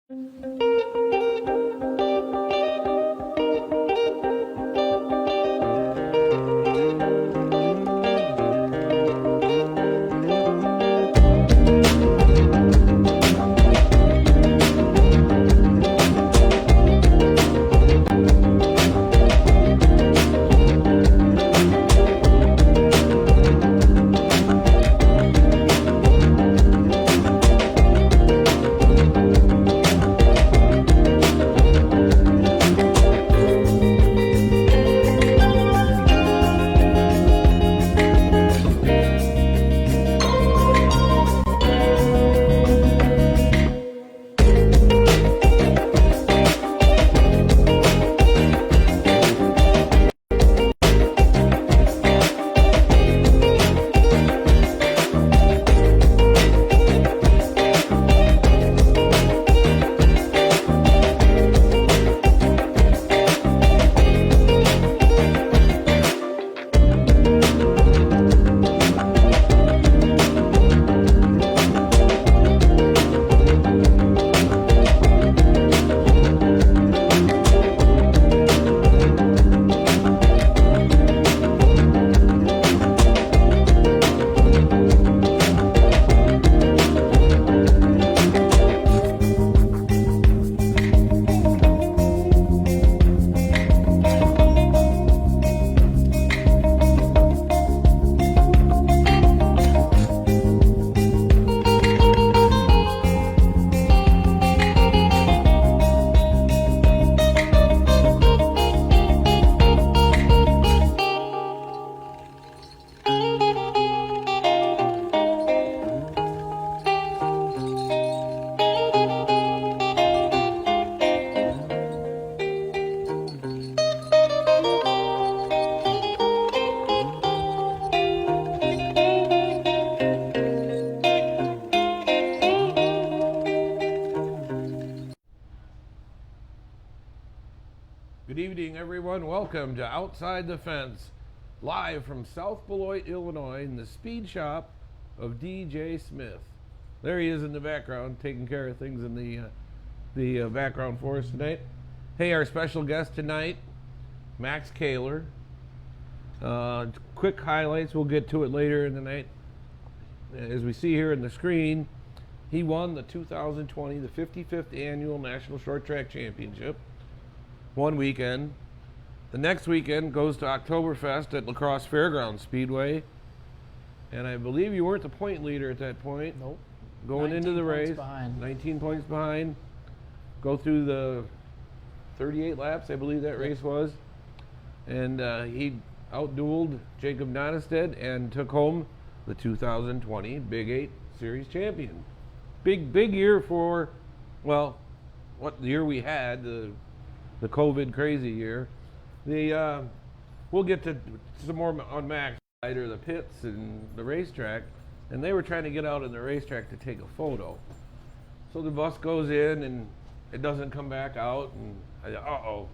Good evening, everyone. Welcome to Outside the Fence, live from South Beloit, Illinois, in the speed shop of DJ Smith. There he is in the background, taking care of things in the background for us tonight. Hey, our special guest tonight, Max Kahler. Quick highlights, we'll get to it later in the night. As we see here in the screen, he won the 2020, the 55th Annual National Short Track Championship. One weekend. The next weekend goes to Oktoberfest at La Crosse Fairgrounds Speedway. And I believe you weren't the point leader at that point. Nope. Going into the race. Behind. 19 points behind. Go through the 38 laps, I believe that race was. And he outdueled Jacob Nottestead and took home the 2020 Big 8 Series champion. Big year for, well, what the year we had, the COVID crazy year. We'll get to some more on Max later, the pits and the racetrack, and they were trying to get out in the racetrack to take a photo. So the bus goes in and it doesn't come back out, and uh-oh.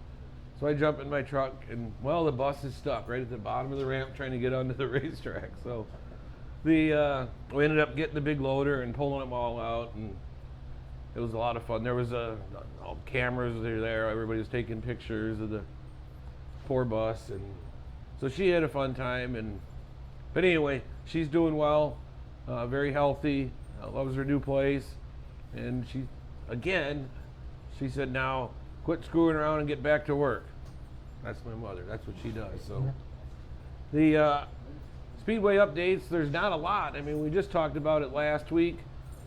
So I jump in my truck and, well, the bus is stuck right at the bottom of the ramp trying to get onto the racetrack. So we ended up getting the big loader and pulling them all out, and it was a lot of fun. There was all cameras were there. Everybody was taking pictures of the poor bus, and so she had a fun time. But anyway, she's doing well, very healthy, loves her new place, and she said, now quit screwing around and get back to work. That's my mother. That's what she does. So the Speedway updates, there's not a lot. I mean, we just talked about it last week.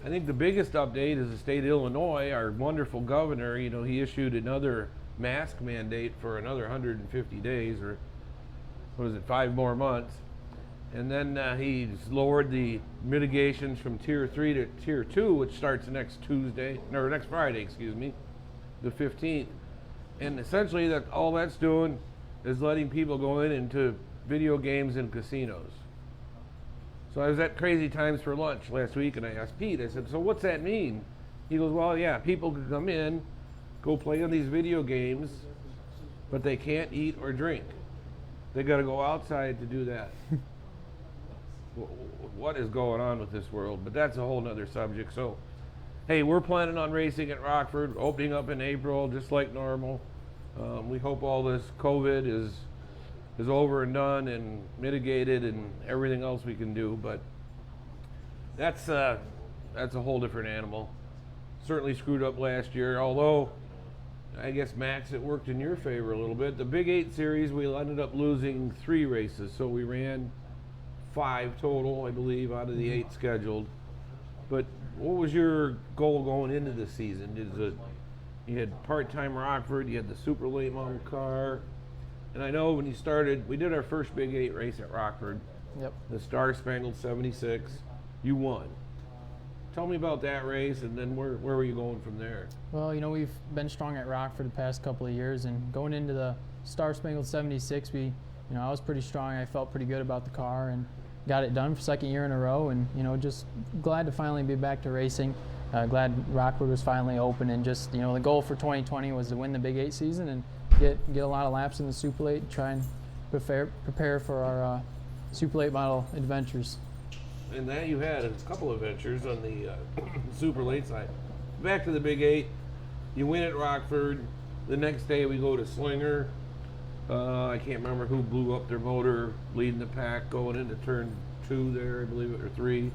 I think the biggest update is the state of Illinois. Our wonderful governor, he issued another mask mandate for another 150 days, or what is it, 5 more months. And then he's lowered the mitigations from Tier 3 to Tier 2, which starts next Friday, the 15th. And essentially all that's doing is letting people go into video games and casinos. So I was at Crazy Times for lunch last week, and I asked Pete, I said, so what's that mean? He goes, well, yeah, people can come in, go play on these video games, but they can't eat or drink. They got to go outside to do that. What is going on with this world? But that's a whole nother subject. So hey, we're planning on racing at Rockford, opening up in April, just like normal. We hope all this COVID is over and done and mitigated and everything else we can do, but that's a whole different animal. Certainly screwed up last year, although I guess, Max, it worked in your favor a little bit. The Big 8 Series, we ended up losing 3 races, so we ran 5 total, I believe, out of the 8 scheduled. But what was your goal going into the season? You had part-time Rockford, you had the super late model car, and I know when you started, we did our first Big 8 race at Rockford. Yep. The Star Spangled 76. You won. Tell me about that race, and then where were you going from there? Well, we've been strong at Rockford the past couple of years, and going into the Star Spangled 76, I was pretty strong. I felt pretty good about the car and got it done for second year in a row, and just glad to finally be back to racing. Glad Rockford was finally open, and just the goal for 2020 was to win the Big 8 season and get a lot of laps in the Super Late, try and prepare for our Super Late model adventures. And that you had a couple of adventures on the super late side. Back to the Big 8, you win at Rockford. The next day we go to Slinger. I can't remember who blew up their motor leading the pack going into turn 2 there, I believe it, or 3.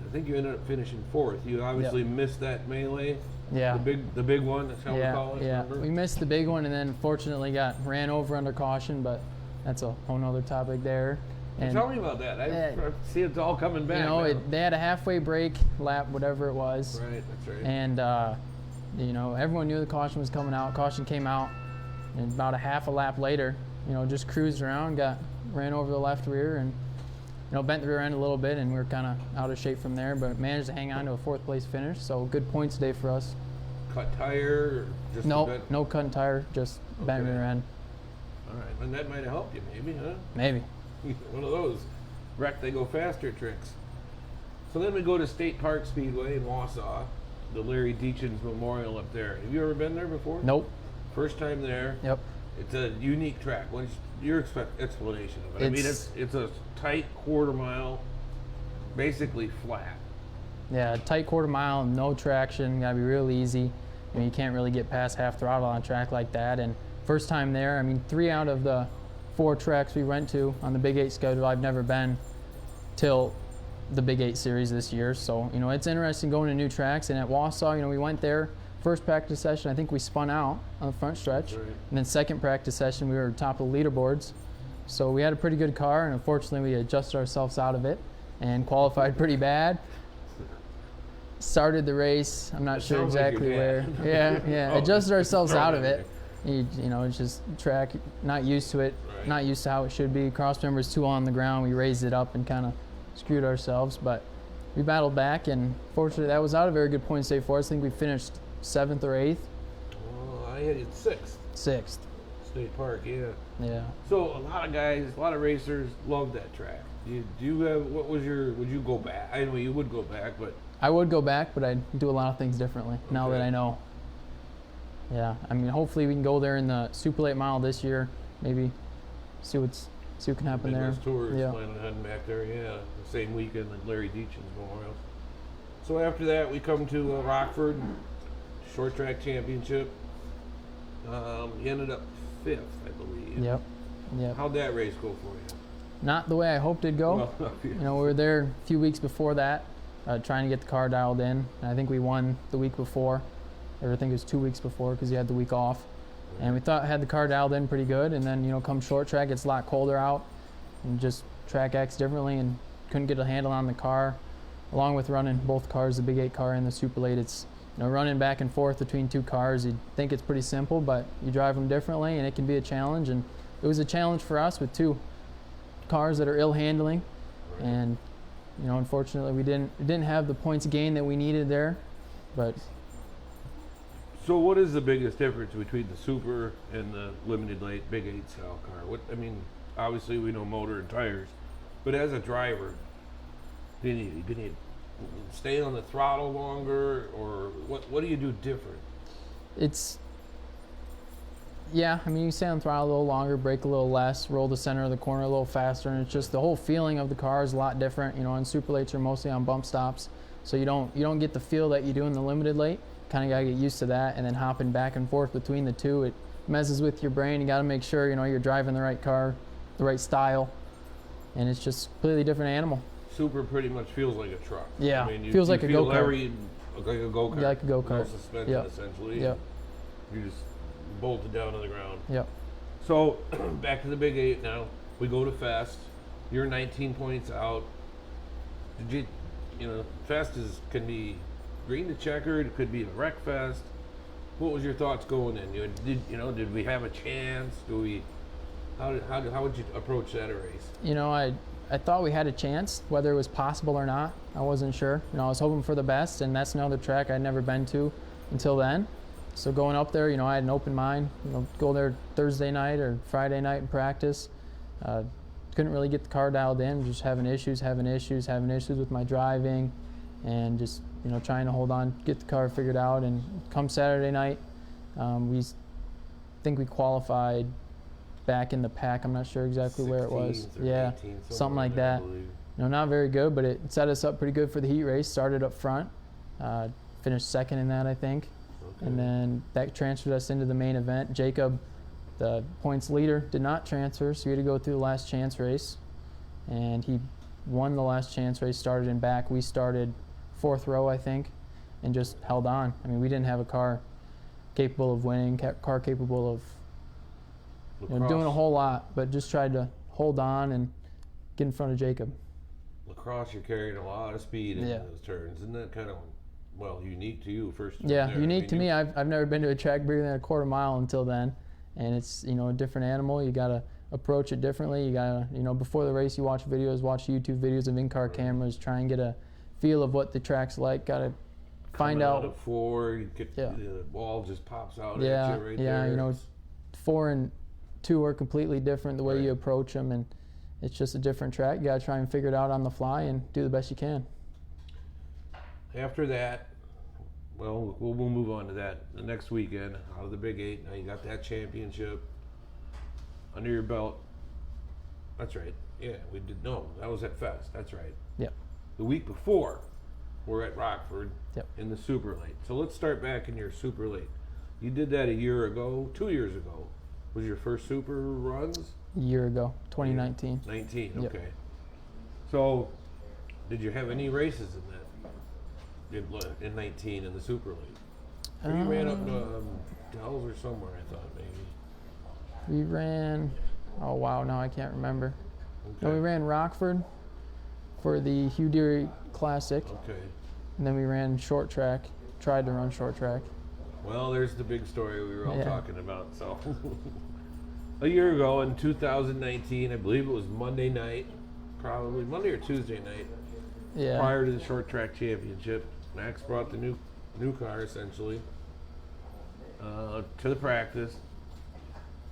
I think you ended up finishing 4th. You obviously missed that melee. Yeah. The big one, that's how we call it. Yeah, remember? We missed the big one and then fortunately got ran over under caution, but that's a whole nother topic there. And tell me about that. I see it's all coming back. They had a halfway break lap, whatever it was. Right, that's right. And, everyone knew the caution was coming out. Caution came out, and about a half a lap later, just cruised around, ran over the left rear, and, bent the rear end a little bit, and we were kind of out of shape from there, but managed to hang on to a 4th place finish. So good points today for us. Cut tire? Or just no cut tire, just bent rear end. All right, and that might have helped you, maybe, huh? Maybe. One of those wreck they go faster tricks. So then we go to State Park Speedway in Wausau, the Larry Deachin's Memorial up there. Have you ever been there before? Nope. First time there. Yep. It's a unique track. What's your explanation of it? I mean, it's a tight quarter mile, basically flat. Yeah, tight quarter mile, no traction, gotta be real easy. You can't really get past half throttle on a track like that. And first time there, 3 out of the 4 tracks we went to on the Big 8 schedule, I've never been till the Big 8 series this year. So, it's interesting going to new tracks. And at Wausau, we went there, first practice session, I think we spun out on the front stretch. Right. And then second practice session, we were top of the leaderboards. So we had a pretty good car, and unfortunately we adjusted ourselves out of it and qualified pretty bad. Started the race, I'm not sure exactly where. Yeah, adjusted ourselves out of it. It's just track, not used to it, right. Not used to how it should be. Cross members too on the ground. We raised it up and kind of screwed ourselves, but we battled back, and fortunately that was not a very good point state for us. I think we finished 7th or 8th. I had it 6th. 6th. State Park, yeah. Yeah. So a lot of guys, a lot of racers love that track. Do you have, would you go back? I know you would go back, but. I would go back, but I'd do a lot of things differently now that I know. Yeah, hopefully we can go there in the super late mile this year. Maybe see what can happen there. Midwest Tour is planning on heading back there. Yeah, the same weekend that Larry Deachin's Memorial. So after that, we come to Rockford Short Track Championship. You ended up 5th, I believe. Yep. How'd that race go for you? Not the way I hoped it'd go. Well, we were there a few weeks before that, trying to get the car dialed in. And I think we won the week before. Or I think it was 2 weeks before because you had the week off. And we thought had the car dialed in pretty good. And then, come short track, it's a lot colder out. And just track acts differently and couldn't get a handle on the car. Along with running both cars, the Big 8 car and the Super Late, it's running back and forth between 2 cars. You'd think it's pretty simple, but you drive them differently and it can be a challenge. And it was a challenge for us with 2 cars that are ill handling. Right. And, unfortunately we didn't have the points gain that we needed there. But so what is the biggest difference between the Super and the limited late Big 8 style car? Obviously we know motor and tires, but as a driver, do you stay on the throttle longer, or what do you do different? You stay on the throttle a little longer, brake a little less, roll the center of the corner a little faster, and it's just the whole feeling of the car is a lot different. On Super Lates you're mostly on bump stops. so you don't get the feel that you do in the limited late. Kind of got to get used to that, and then hopping back and forth between the two, it messes with your brain. You got to make sure you're driving the right car, the right style, and it's just a completely different animal. Super pretty much feels like a truck. Yeah, I mean, feels like a go-kart. Like a go-kart. Yeah, like a go-kart. No suspension, essentially. Yep. You just bolt it down to the ground. Yep. So, back to the Big 8 now. We go to Fest. You're 19 points out. Did Fest can be green to checkered. It could be a wreck fest. What was your thoughts going in? Did we have a chance? How would you approach that race? I thought we had a chance, whether it was possible or not. I wasn't sure. I was hoping for the best, and that's another track I'd never been to until then. So going up there, I had an open mind. Go there Thursday night or Friday night and practice. Couldn't really get the car dialed in. Just having issues with my driving, and just trying to hold on, get the car figured out. And come Saturday night, we think we qualified back in the pack. I'm not sure exactly where it was. Yeah, 18, something like that. Not very good, but it set us up pretty good for the heat race. Started up front, finished second in that, I think. Okay. And then that transferred us into the main event. Jacob, the points leader, did not transfer, so he had to go through the last chance race. And he won the last chance race, started in back. We started 4th row, I think, and just held on. I mean, we didn't have a car capable of winning, car capable of doing a whole lot, but just tried to hold on and get in front of Jacob. Lacrosse, you're carrying a lot of speed in those turns. Isn't that kind of, unique to you first? Yeah, unique to me. I've never been to a track bigger than a quarter mile until then. And it's, a different animal. You got to approach it differently. You got to, before the race, you watch YouTube videos of in-car cameras, try and get a feel of what the track's like. Got to find out. At 4, you get the wall just pops out at you right there. Yeah, 4 and 2 are completely different the way you approach them, and it's just a different track. You got to try and figure it out on the fly and do the best you can. After that, we'll move on to that the next weekend out of the Big 8. Now you got that championship under your belt. That's right. Yeah, we did. No, that was at Fest. That's right. Yep. The week before, we're at Rockford in the Super Late. So let's start back in your Super Late. You did that 2 years ago. Was your first Super runs? A year ago, 2019. 19, okay. Yep. So, did you have any races in that? In 19 in the Super League? Or you ran up to Dells or somewhere, I thought, maybe. We ran, now I can't remember. Okay. No, we ran Rockford for the Hugh Deary Classic. Okay. And then we ran short track, tried to run short track. Well, there's the big story we were all talking about. So, a year ago in 2019, I believe it was Monday night, probably Monday or Tuesday night, prior to the short track championship, Max brought the new car essentially to the practice,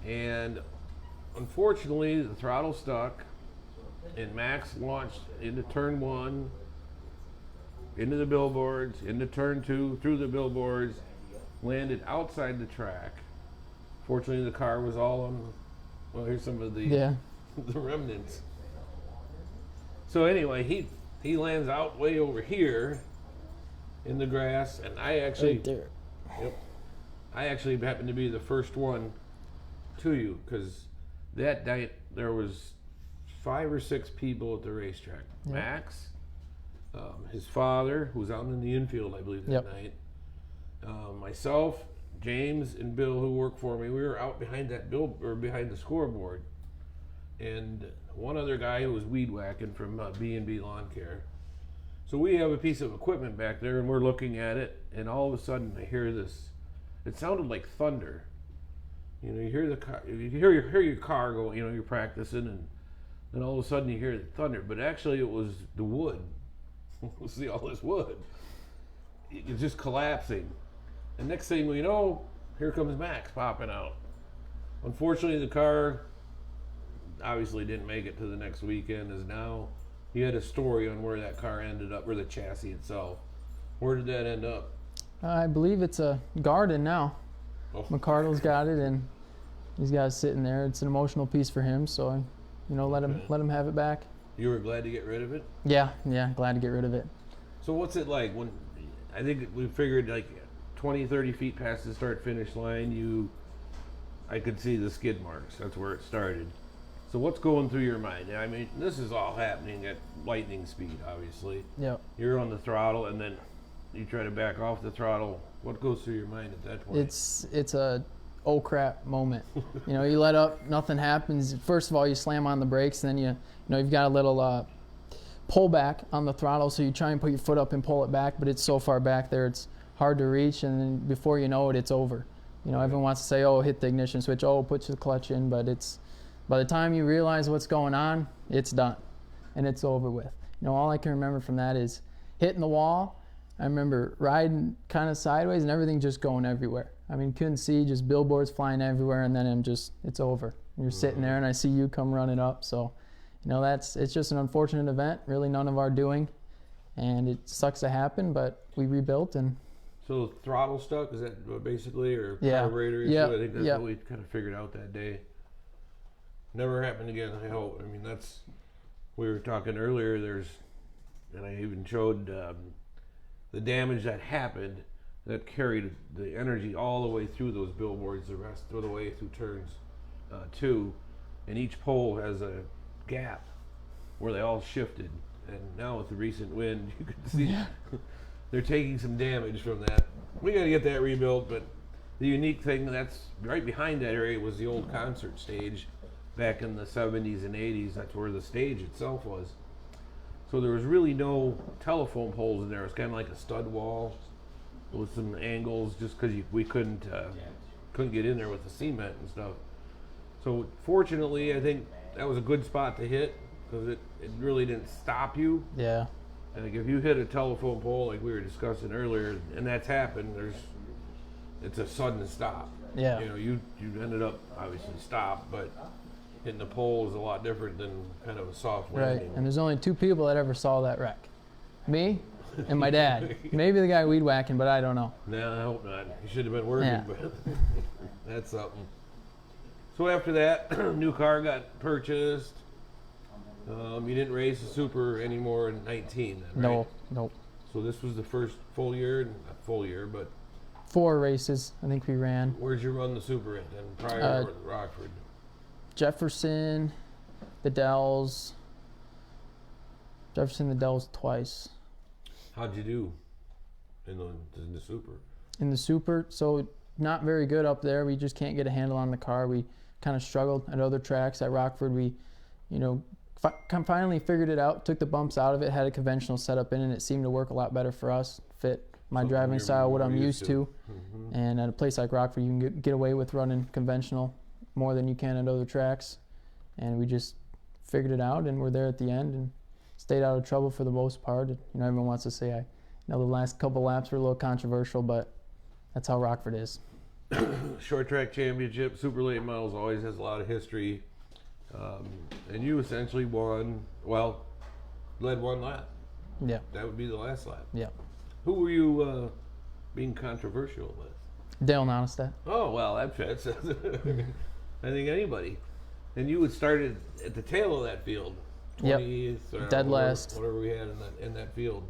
and unfortunately the throttle stuck, and Max launched into turn 1, into the billboards, into turn 2, through the billboards, landed outside the track. Fortunately, the car was all on. Here's some of the the remnants. So anyway, he lands out way over here in the grass, and I actually right there. Yep. I actually happened to be the first one to you, because that night there was 5 or 6 people at the racetrack. Yep. Max, his father, who was out in the infield, I believe, that night. Myself, James, and Bill, who worked for me, we were out behind behind the scoreboard, and one other guy who was weed whacking from B&B Lawn Care. So we have a piece of equipment back there, and we're looking at it, and all of a sudden I hear this. It sounded like thunder. You hear the car, you hear your car go. You're practicing, and then all of a sudden you hear the thunder. But actually, it was the wood. See all this wood. It's just collapsing. And next thing we know, here comes Max popping out. Unfortunately, the car obviously didn't make it to the next weekend. As now, he had a story on where that car ended up, or the chassis itself. Where did that end up? I believe it's a garden now. Oh. McCardle's got it, and he's got it sitting there. It's an emotional piece for him, so let him have it back. You were glad to get rid of it? Yeah, glad to get rid of it. So what's it like when, I think we figured like 20, 30 feet past the start finish line, I could see the skid marks. That's where it started. So what's going through your mind? I mean, this is all happening at lightning speed, obviously. Yep. You're on the throttle, and then you try to back off the throttle. What goes through your mind at that point? It's a oh crap moment. You know, you let up, nothing happens. First of all, you slam on the brakes, then you've got a little pull back on the throttle, so you try and put your foot up and pull it back, but it's so far back there, it's hard to reach, and then before you know it, it's over. You know, everyone wants to say, oh, hit the ignition switch, oh, put your clutch in, but by the time you realize what's going on, it's done, and it's over with. You know, all I can remember from that is hitting the wall. I remember riding kind of sideways and everything just going everywhere. I mean, couldn't see, just billboards flying everywhere, and then it's over. And you're sitting there, and I see you come running up, so, you know, it's just an unfortunate event, really none of our doing, and it sucks to happen, but we rebuilt. And so throttle stuck, is that basically, or yeah. carburetor issue? Yep. I think that's Yep. what we kind of figured out that day. Never happened again, I hope. I mean, we were talking earlier, and I even showed the damage that happened that carried the energy all the way through those billboards, the rest of the way through turns 2, and each pole has a gap where they all shifted, and now with the recent wind, you can see they're taking some damage from that. We got to get that rebuilt, but the unique thing that's right behind that area was the old concert stage back in the 70s and 80s. That's where the stage itself was. So there was really no telephone poles in there. It was kind of like a stud wall with some angles, just because we couldn't get in there with the cement and stuff. So fortunately, I think that was a good spot to hit, because it really didn't stop you. Yeah. I think if you hit a telephone pole like we were discussing earlier, and that's happened, it's a sudden stop. Yeah. You know, you ended up obviously stopped, but hitting the pole is a lot different than kind of a soft landing. Right, and there's only 2 people that ever saw that wreck. Me and my dad. Maybe the guy weed whacking, but I don't know. No, I hope not. He should have been working, Yeah. but that's something. So after that, new car got purchased. You didn't race the Super anymore in 19 then, right? Nope. So this was the first full year, not full year, but 4 races I think we ran. where'd you run the Super at then, prior to Rockford? Jefferson, the Dells twice. How'd you do in the Super? In the Super, so not very good up there. We just can't get a handle on the car. We kind of struggled at other tracks. At Rockford, we, finally figured it out, took the bumps out of it, had a conventional setup in, and it seemed to work a lot better for us, fit my driving style, what I'm used to. Mm-hmm. And at a place like Rockford, you can get away with running conventional more than you can at other tracks. And we just figured it out, and we're there at the end and stayed out of trouble for the most part. Everyone wants to say, the last couple laps were a little controversial, but that's how Rockford is. Short track championship, super late models always has a lot of history. And you essentially led one lap. Yeah. That would be the last lap. Yeah. Who were you being controversial with? Dale Nonestead. Oh, well, that fits. I think anybody. And you would start at the tail of that field. 20th or Dead last. Whatever we had in that field.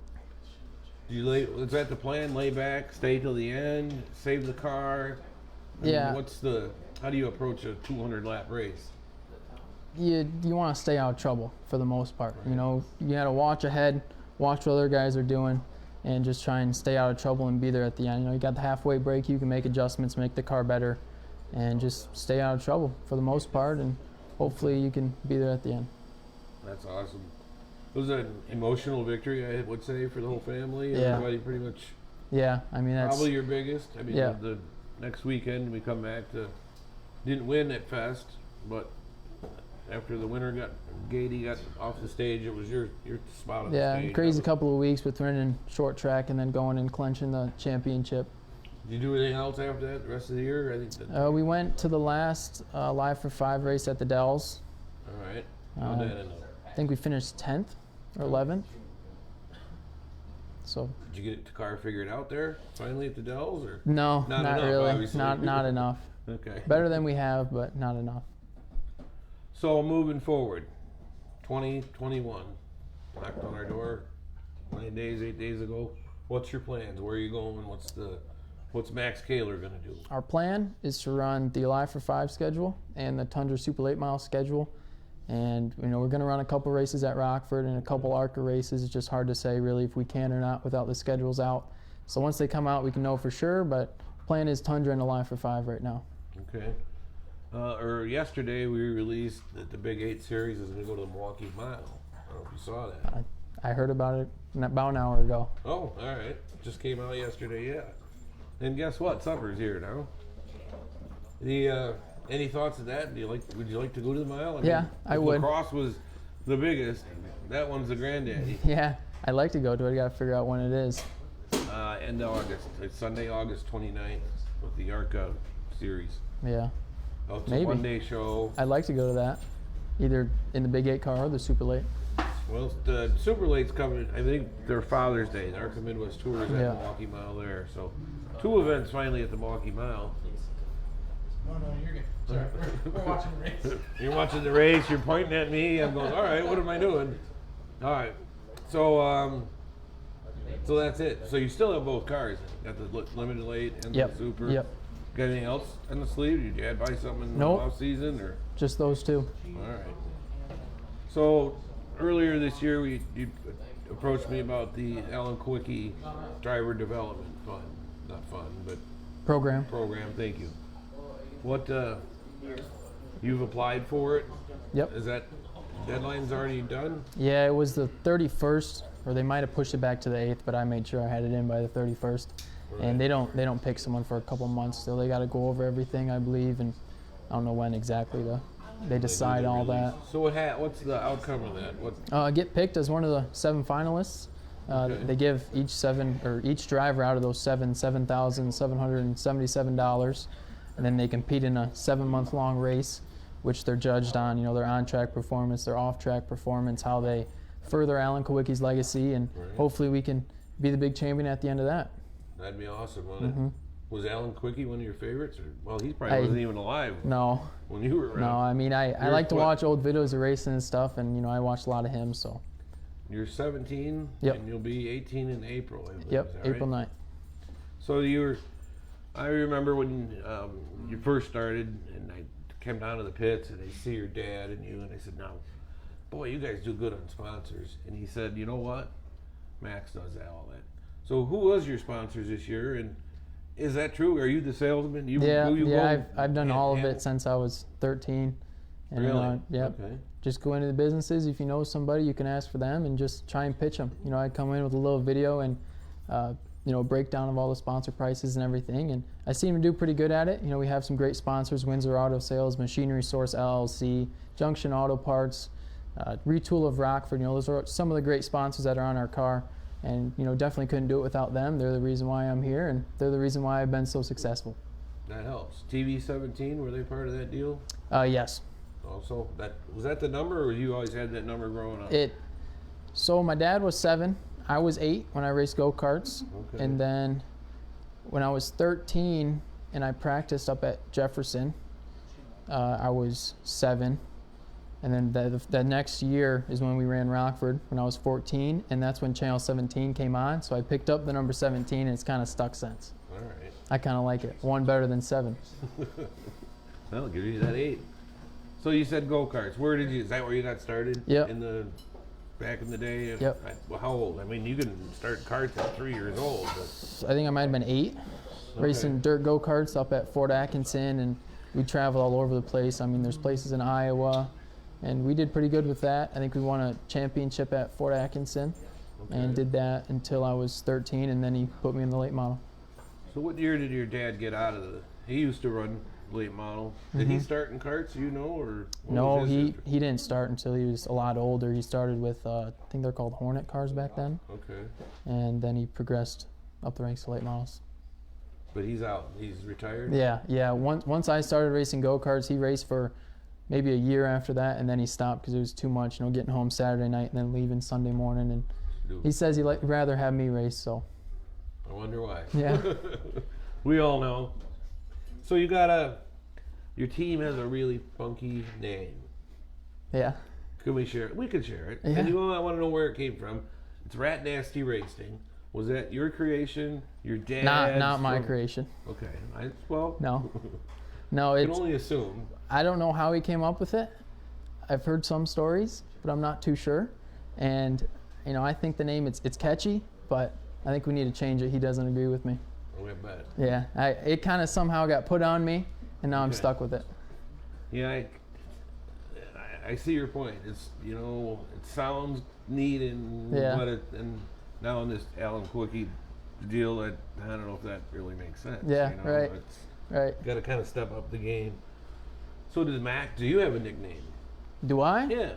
Was that the plan? Lay back, stay till the end, save the car? Yeah. How do you approach a 200 lap race? You want to stay out of trouble for the most part. Right. You got to watch ahead, watch what other guys are doing, and just try and stay out of trouble and be there at the end. You got the halfway break, you can make adjustments, make the car better, and just stay out of trouble for the most part, and hopefully you can be there at the end. That's awesome. It was an emotional victory, I would say, for the whole family. Yeah. Everybody pretty much. Yeah, that's probably your biggest. Yeah. The next weekend we come back didn't win at Fest, but after the winner Gady got off the stage, it was your spot on the stage. Yeah, crazy couple of weeks with running short track and then going and clinching the championship. Did you do anything else after that the rest of the year? I think we went to the last Live for 5 race at the Dells. All right. How'd that end up? I think we finished 10th or 11th. So. Did you get the car figured out there finally at the Dells, or? No, not enough, really. Obviously. Not enough. Okay. Better than we have, but not enough. So moving forward, 2021, knocked on our door. 9 days, 8 days ago. What's your plans? Where are you going? What's Max Kahler gonna do? Our plan is to run the July for 5 schedule and the Tundra Super Late Mile schedule. And we're going to run a couple races at Rockford and a couple ARCA races. It's just hard to say really if we can or not without the schedules out. So once they come out, we can know for sure. But plan is Tundra and July for 5 right now. Okay. Yesterday we released that the Big 8 Series is going to go to the Milwaukee Mile. I don't know if you saw that. I heard about it about an hour ago. Oh, all right. Just came out yesterday, yeah. And guess what? Supper's here now. Any thoughts of that? Would you like to go to the mile? I would. Lacrosse was the biggest. That one's the granddaddy. Yeah, I'd like to go to it. I got to figure out when it is. End of August. It's Sunday, August 29th with the ARCA series. Yeah. Oh, it's Maybe. a one-day show. I'd like to go to that, either in the Big 8 car or the Super Late. Well, the Super Late's coming. I think their Father's Day. The ARCA Midwest Tour is at Yeah. Milwaukee Mile there. So 2 events finally at the Milwaukee Mile. No, you're good. Sorry, we're watching the race. You're watching the race. You're pointing at me. I'm going, all right, what am I doing? All right. So that's it. So you still have both cars. Got the limited late and Yep. the super. Yep. Got anything else on the sleeve? Did you add buy something in Nope. the off season or? Just those 2. All right. So earlier this year, you approached me about the Alan Quickie driver development fund. Not fund, but Program. Thank you. What you've applied for it? Yep. Is that deadline's already done? Yeah, it was the 31st, or they might have pushed it back to the 8th, but I made sure I had it in by the 31st. Right. And they don't pick someone for a couple months still. They got to go over everything, I believe, and I don't know when exactly they decide all that. So what's the outcome of that? Get picked as one of the 7 finalists. Okay. They give each driver out of those $7,777, and then they compete in a 7-month-long race, which they're judged on, their on-track performance, their off-track performance, how they further Alan Kowiecki's legacy, and Right. hopefully we can be the big champion at the end of that. That'd be awesome, wouldn't Mm-hmm. it? Was Alan Quickie one of your favorites? Well, he probably wasn't even alive No, when you were around. no, I mean, I You're like to what? watch old videos of racing and stuff, and, I watched a lot of him, so. You're 17, Yep. and you'll be 18 in April, I believe. Yep, Is that April right? 9th. So I remember when you first started, and I came down to the pits, and I see your dad and you, and I said, "Now, boy, you guys do good on sponsors." And he said, "You know what? Max does all that." So who was your sponsors this year, and is that true? Are you the salesman? I've done all of it since I was 13. And, Really? Yep. Okay. Just go into the businesses. If you know somebody, you can ask for them and just try and pitch them. I'd come in with a little video and, breakdown of all the sponsor prices and everything. And I seem to do pretty good at it. We have some great sponsors: Windsor Auto Sales, Machinery Source LLC, Junction Auto Parts, Retool of Rockford. Those are some of the great sponsors that are on our car. And, definitely couldn't do it without them. They're the reason why I'm here, and they're the reason why I've been so successful. That helps. TV-17, were they part of that deal? Yes. Also, was that the number, or you always had that number growing up? So my dad was 7. I was 8 when I raced go-karts. Okay. And then when I was 13 and I practiced up at Jefferson, I was 7. And then the next year is when we ran Rockford when I was 14, and that's when Channel 17 came on. So I picked up the number 17, and it's kind of stuck since. All right. I kind of like it. 1 better than 7. That'll give you that 8. So you said go-karts. Is that where you got started? Yep. Back in the day? Yep. Well, how old? I mean, you can start karts at 3 years old. But I think I might have been 8, racing dirt go-karts up at Fort Atkinson, and we traveled all over the place. I mean, there's places in Iowa, and we did pretty good with that. I think we won a championship at Fort Atkinson, and did that until I was 13, and then he put me in the late model. So what year did your dad get out of he used to run late model. Did he start in karts, or? No, he didn't start until he was a lot older. He started with, I think they're called Hornet cars back then. Okay. And then he progressed up the ranks to late models. But he's out. He's retired? Yeah. Once I started racing go-karts, he raced for maybe a year after that, and then he stopped because it was too much, getting home Saturday night and then leaving Sunday morning. And he says he'd rather have me race, so. I wonder why. Yeah. We all know. So your team has a really funky name. Yeah. Can we share it? We could share it. Yeah. And I want to know where it came from. it's Rat Nasty Racing. Was that your creation? Your dad's? Not my creation. Okay. Well. No. No, I it's. can only assume. I don't know how he came up with it. I've heard some stories, but I'm not too sure. And I think the name it's catchy, but I think we need to change it. He doesn't agree with me. Oh, I bet. Yeah, it kind of somehow got put on me, and now I'm stuck with it. Yeah, I see your point. It's it sounds neat and and now in this Alan Quickie deal, I don't know if that really makes sense. Yeah, right. Right. Got to kind of step up the game. So do you have a nickname? Do I? Yeah.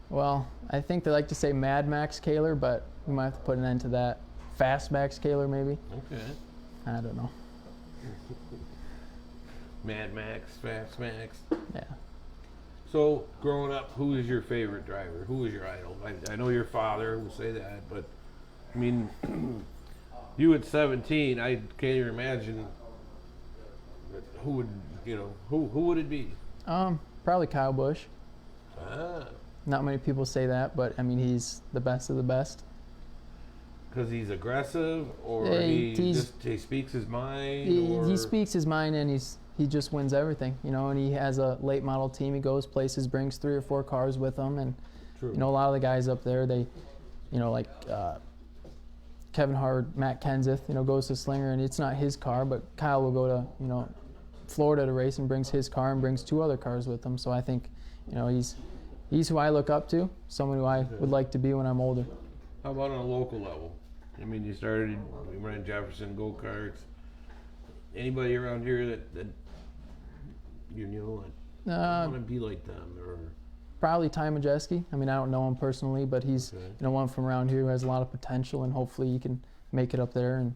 Well, I think they like to say Mad Max Kahler, but we might have to put an end to that. Fast Max Kahler, maybe. Okay. I don't know. Mad Max, Fast Max. Yeah. So, growing up, who is your favorite driver? Who is your idol? I know your father will say that, but I mean, you at 17, I can't even imagine who would it be? Probably Kyle Busch. Ah. Not many people say that, but I mean, he's the best of the best. Because he's aggressive, or he speaks his mind? He speaks his mind, and he just wins everything, and he has a late model team. He goes places, brings 3 or 4 cars with him, and True. a lot of the guys up there, they, like Kevin Hart, Matt Kenseth, goes to Slinger, and it's not his car, but Kyle will go to Florida to race and brings his car and brings 2 other cars with him. So I think he's who I look up to, someone who I would like to be when I'm older. How about on a local level? I mean, you ran Jefferson go-karts. Anybody around here that want to be like them? Or Probably Ty Majeski. I mean, I don't know him personally, but he's one from around here who has a lot of potential, and hopefully he can make it up there. And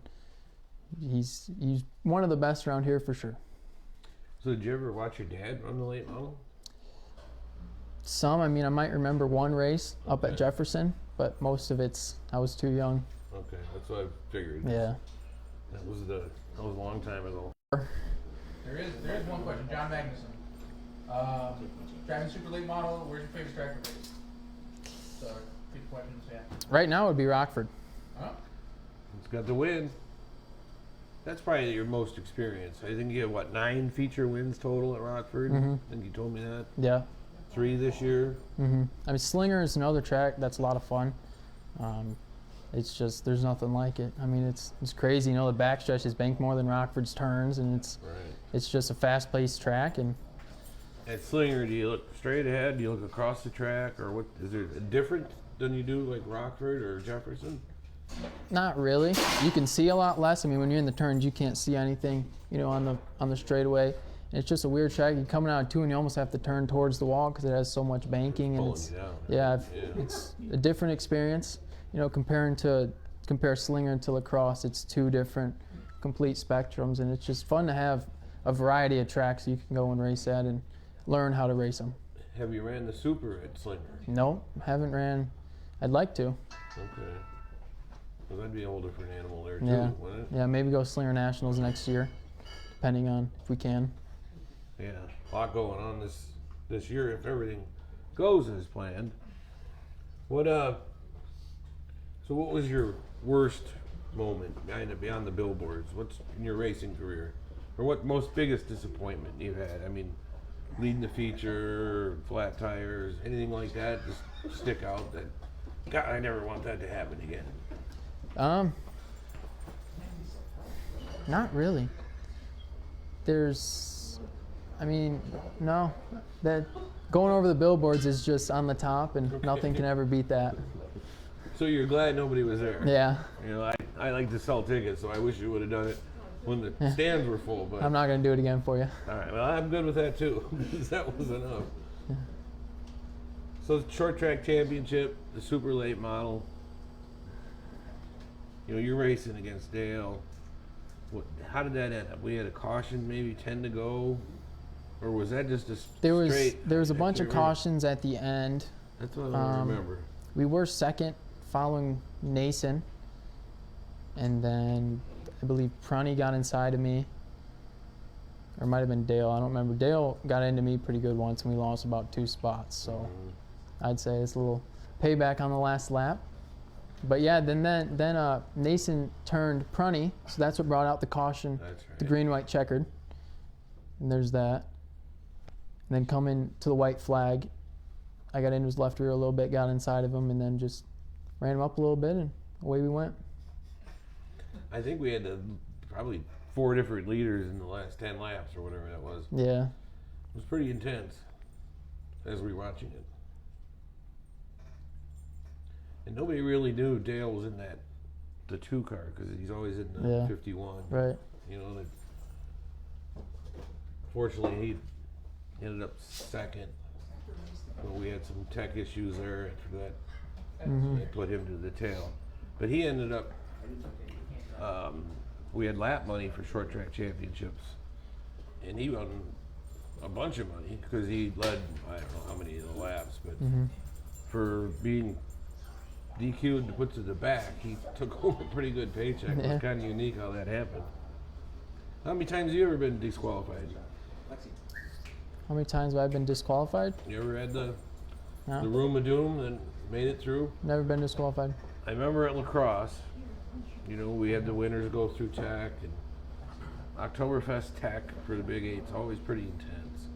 he's one of the best around here for sure. So did you ever watch your dad run the late model? Some. I mean, I might remember one race up at Jefferson, but most of I was too young. Okay, that's what I figured. Yeah. That was a long time ago. There is one question. John Magnuson. Driving super late model, where's your favorite track to race? So, good questions, yeah. Right now it would be Rockford. Huh? It's got the win. That's probably your most experience. I think you have 9 feature wins total at Rockford. Mm-hmm. I think you told me that. Yeah. 3 this year. Mm-hmm. I mean, Slinger is another track that's a lot of fun. It's just there's nothing like it. I mean, it's crazy. The backstretch is banked more than Rockford's turns, and it's just a fast-paced track. And at Slinger, do you look straight ahead? Do you look across the track, or what? Is there different than you do like Rockford or Jefferson? Not really. You can see a lot less. I mean, when you're in the turns, you can't see anything. On the straightaway. And it's just a weird track. You're coming out of 2, and you almost have to turn towards the wall because it has so much banking, and it's it's a different experience. Compare Slinger to Lacrosse. It's 2 different complete spectrums, and it's just fun to have a variety of tracks you can go and race at and learn how to race them. Have you ran the Super at Slinger? No, haven't ran. I'd like to. Okay. Well, that'd be a whole different animal there too, wouldn't it? Yeah, maybe go Slinger Nationals next year, depending on if we can. Yeah, a lot going on this year if everything goes as planned. So what was your worst moment beyond the billboards? What's in your racing career? Or what biggest disappointment you've had? I mean, leading the feature, flat tires, anything like that just stick out that, God, I never want that to happen again. Not really. No. That going over the billboards is just on the top, and nothing can ever beat that. So you're glad nobody was there? Yeah. I like to sell tickets, so I wish you would have done it when the stands were full. But I'm not going to do it again for you. All right, well, I'm good with that too, because that was enough. Yeah. So the short track championship, the super late model, you're racing against Dale. How did that end up? We had a caution, maybe 10 to go, or was that just a straight? There was a bunch of cautions at the end. That's what I remember. We were second following Nason, and then I believe Prunny got inside of me, or it might have been Dale. I don't remember. Dale got into me pretty good once, and we lost about 2 spots. So I'd say it's a little payback on the last lap. But yeah, then Nason turned Prunny, so that's what brought out the caution, That's right. the green, white, checkered. And there's that. And then coming to the white flag, I got into his left rear a little bit, got inside of him, and then just ran him up a little bit, and away we went. I think we had probably 4 different leaders in the last 10 laps or whatever that was. Yeah. It was pretty intense as we were watching it. And nobody really knew Dale was in the 2 car because he's always in the 51. Right. You know, fortunately he ended up second. But we had some tech issues there after that. They put him to the tail. But he ended up, we had lap money for short track championships. And he won a bunch of money because he led, I don't know how many of the laps, but for being DQ'd to put to the back, he took home a pretty good paycheck. It was kind of unique how that happened. How many times have you ever been disqualified? How many times have I been disqualified? You ever had the No. room of doom and made it through? Never been disqualified. I remember at lacrosse, you know, we had the winners go through tech, and Oktoberfest tech for the Big Eight's always pretty intense.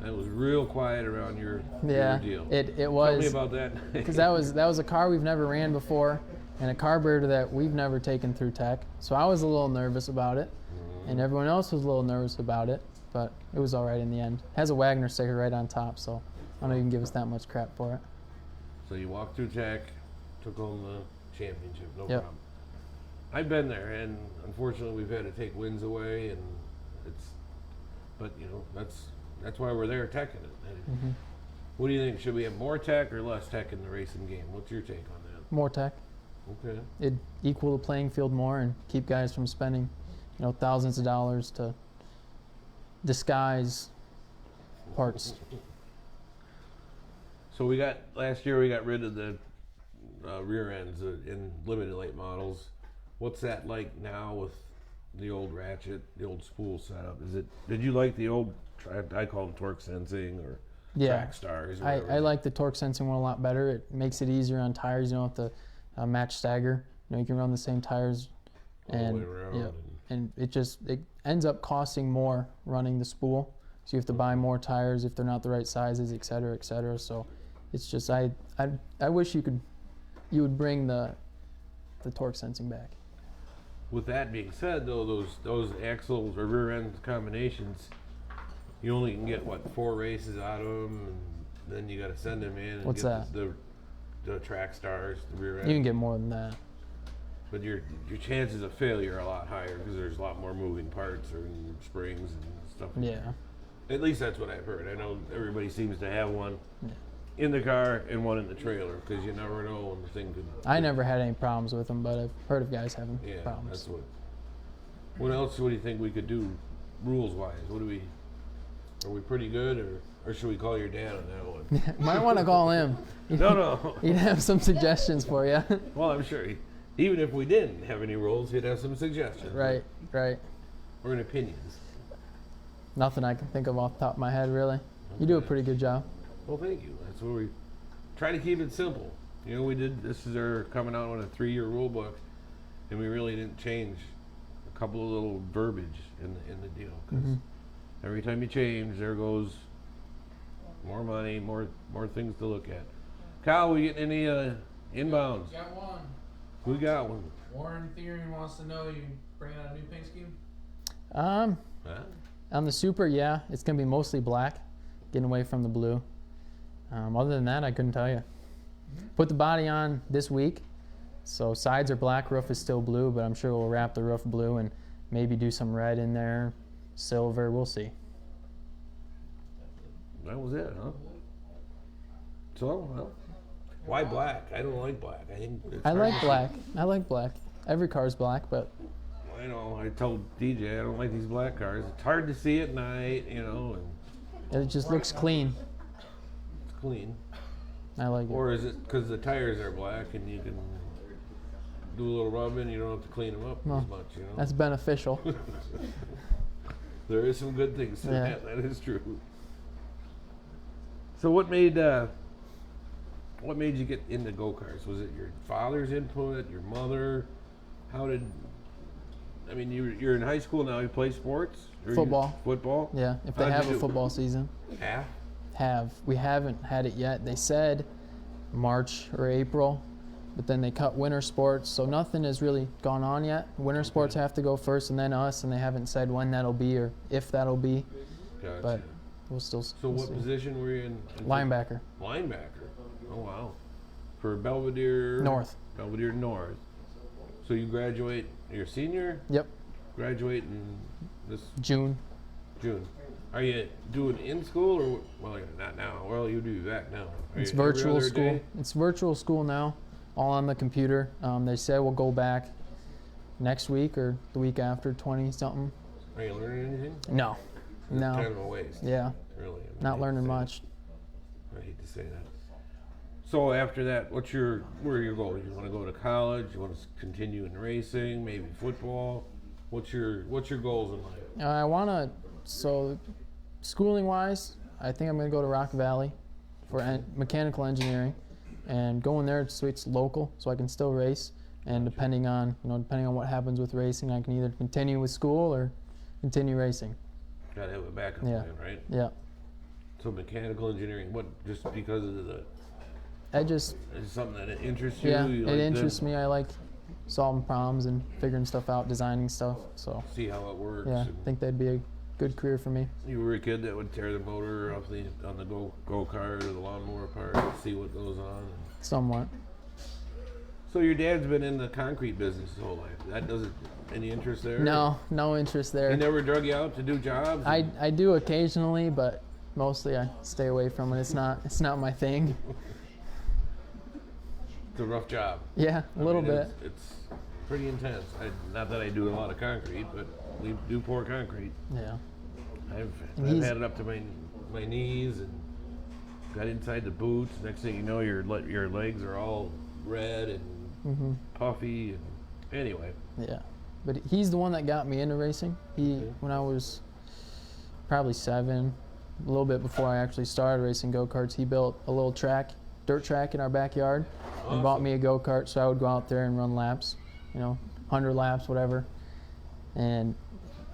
And it was real quiet around your deal. It was. Tell me about that. Because that was a car we've never ran before, and a carburetor that we've never taken through tech. So I was a little nervous about it, and everyone else was a little nervous about it, but it was all right in the end. It has a Wagner sticker right on top, so I don't know if you can give us that much crap for it. So you walked through tech, took home the championship, no Yep. problem. I've been there, and unfortunately we've had to take wins away, and but you know, that's why we're there teching it. And what do you think? Should we have more tech or less tech in the racing game? What's your take on that? More tech. Okay. It'd equal the playing field more and keep guys from spending, you know, thousands of dollars to disguise parts. So last year we got rid of the rear ends in limited late models. What's that like now with the old ratchet, the old spool setup? Did you like the old, I call them torque sensing or track stars? Or I like the torque sensing one a lot better. It makes it easier on tires. You don't have to match stagger. You know, you can run the same tires all the way around. and it ends up costing more running the spool. So you have to buy more tires if they're not the right sizes, et cetera, et cetera. So it's just I wish you would bring the torque sensing back. With that being said, though, those axles or rear end combinations, you only can get 4 races out of them, and then you got to send them in and What's get that? the track stars, the rear end. You can get more than that. But your chances of failure are a lot higher because there's a lot more moving parts or springs and stuff. Yeah. At least that's what I've heard. I know everybody seems to have one in the car and one in the trailer because you never know when the thing could. I never had any problems with them, but I've heard of guys having problems. That's what else do you think we could do rules-wise? Are we pretty good or should we call your dad on that one? Might want to call him. No. He'd have some suggestions for you. Well, I'm sure even if we didn't have any rules, he'd have some suggestions. Right. Or an opinions. Nothing I can think of off the top of my head, really. You do a pretty good job. Well, thank you. That's what we try to keep it simple. You know, this is our coming out on a 3-year rule book, and we really didn't change a couple of little verbiage in the deal. Because every time you change, there goes more money, more things to look at. Kyle, we getting any inbounds? Got one. We got one. Warren Theory wants to know you bringing out a new paint scheme? Huh? On the Super, yeah, it's going to be mostly black, getting away from the blue. Other than that, I couldn't tell you. Put the body on this week, so sides are black, roof is still blue, but I'm sure we'll wrap the roof blue and maybe do some red in there, silver, we'll see. That was it, huh? So, well, why black? I don't like black. I like black. I like black. Every car's black, but I know. I told DJ I don't like these black cars. It's hard to see at night, you know, and it just looks clean. it's clean. I like it. Or is it because the tires are black and you can do a little rubbing, you don't have to clean them up as much, you know? That's beneficial. There is some good things to that. That is true. So what made what made you get into go-karts? Was it your father's input, your mother? How did, I mean, you're in high school now, you play sports? Football. Football? Yeah, if they have a football season. Half? We haven't had it yet. They said March or April, but then they cut winter sports, so nothing has really gone on yet. Winter sports have to go first and then us, and they haven't said when that'll be or if that'll be. Gotcha. But we'll still So what position were you in? Linebacker. Linebacker. Oh, wow. For Belvedere? North. Belvedere North. So you graduate, you're a senior? Yep. Graduate in this June. Are you doing in school or, well, not now. Well, you do that now. It's virtual school. It's virtual school now, all on the computer. They said we'll go back next week or the week after, 20-something. Are you learning anything? No. It's kind of a waste. Yeah. Really. Not learning much. I hate to say that. So after that, where are your goals? You want to go to college? You want to continue in racing? Maybe football? What's your goals in life? I want to, so schooling wise, I think I'm going to go to Rock Valley for mechanical engineering, and going there so it's local so I can still race, and depending on what happens with racing, I can either continue with school or continue racing. Gotta have a backup plan, right? Yeah. So mechanical engineering, what, just because of the, is it something that interests you? Yeah, You it like interests me. I like solving problems and figuring stuff out, designing stuff. So see how it works. yeah, I think that'd be a good career for me. You were a kid that would tear the motor off on the go-kart or the lawnmower part and see what goes on. Somewhat. So your dad's been in the concrete business his whole life. That doesn't, any interest there? No interest there. He never drug you out to do jobs? I do occasionally, but mostly I stay away from it. It's not my thing. It's a rough job. Yeah, a little bit. It's pretty intense. Not that I do a lot of concrete, but we do pour concrete. Yeah. I've had it up to my knees and got inside the boots. Next thing you know, your legs are all red and puffy. And anyway. Yeah, but he's the one that got me into racing. When I was probably 7, a little bit before I actually started racing go-karts, he built a little dirt track in our backyard. Awesome. And bought me a go-kart so I would go out there and run laps, 100 laps, whatever. And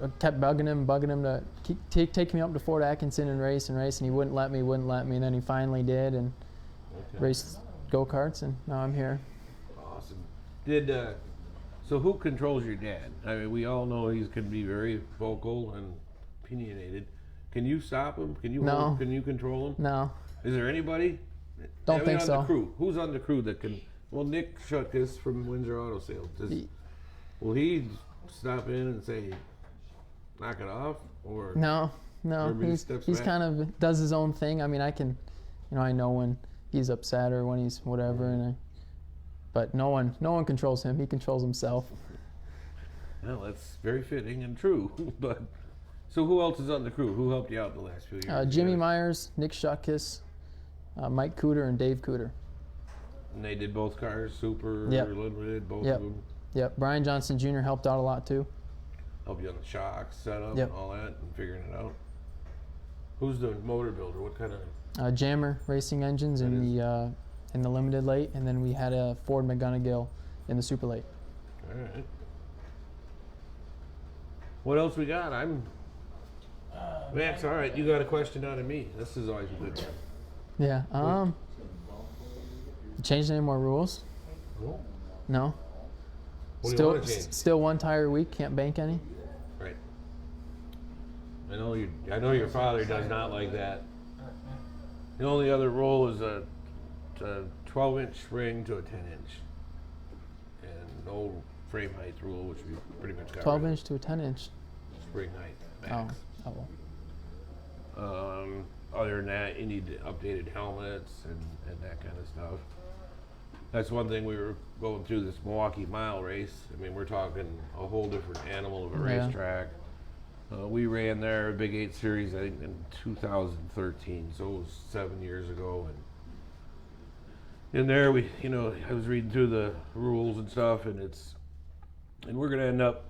I kept bugging him to take me up to Fort Atkinson and race, and he wouldn't let me, and then he finally did, and raced go-karts, and now I'm here. Awesome. So who controls your dad? I mean, we all know he can be very vocal and opinionated. Can you stop him? Can you control him? No. Is there anybody? Don't think so. The crew. Who's on the crew that can? Well, Nick Shutkus from Windsor Auto Sales. Will he stop in and say, knock it off? Or no. He's kind of does his own thing. I mean, I can, I know when he's upset or when he's whatever, but no one controls him. He controls himself. Well, that's very fitting and true. But so who else is on the crew? Who helped you out the last few years? Jimmy Myers, Nick Shutkus, Mike Cooter, and Dave Cooter. And they did both cars, Super, Limited, both of them? Yep. Brian Johnson Jr. helped out a lot too. Helped you on the shocks, setup, and all that, and figuring it out. Who's the motor builder? What kind of? Jammer Racing Engines in the Limited late, and then we had a Ford McGonigal in the Super late. All right. What else we got? Max, all right, you got a question out of me. This is always a good one. Yeah. Changed any more rules? No. What do you want to change? Still 1 tire a week. Can't bank any. Right. I know your father does not like that. The only other rule is a 12-inch spring to a 10-inch, and no frame height rule, which we pretty much got. 12-inch to a 10-inch. Spring height. Max. Oh. Other than that, you need updated helmets and that kind of stuff. That's one thing we were going through this Milwaukee Mile race. I mean, we're talking a whole different animal of a racetrack. We ran there, Big 8 Series, I think in 2013, so it was 7 years ago. And in there, I was reading through the rules and stuff, and we're going to end up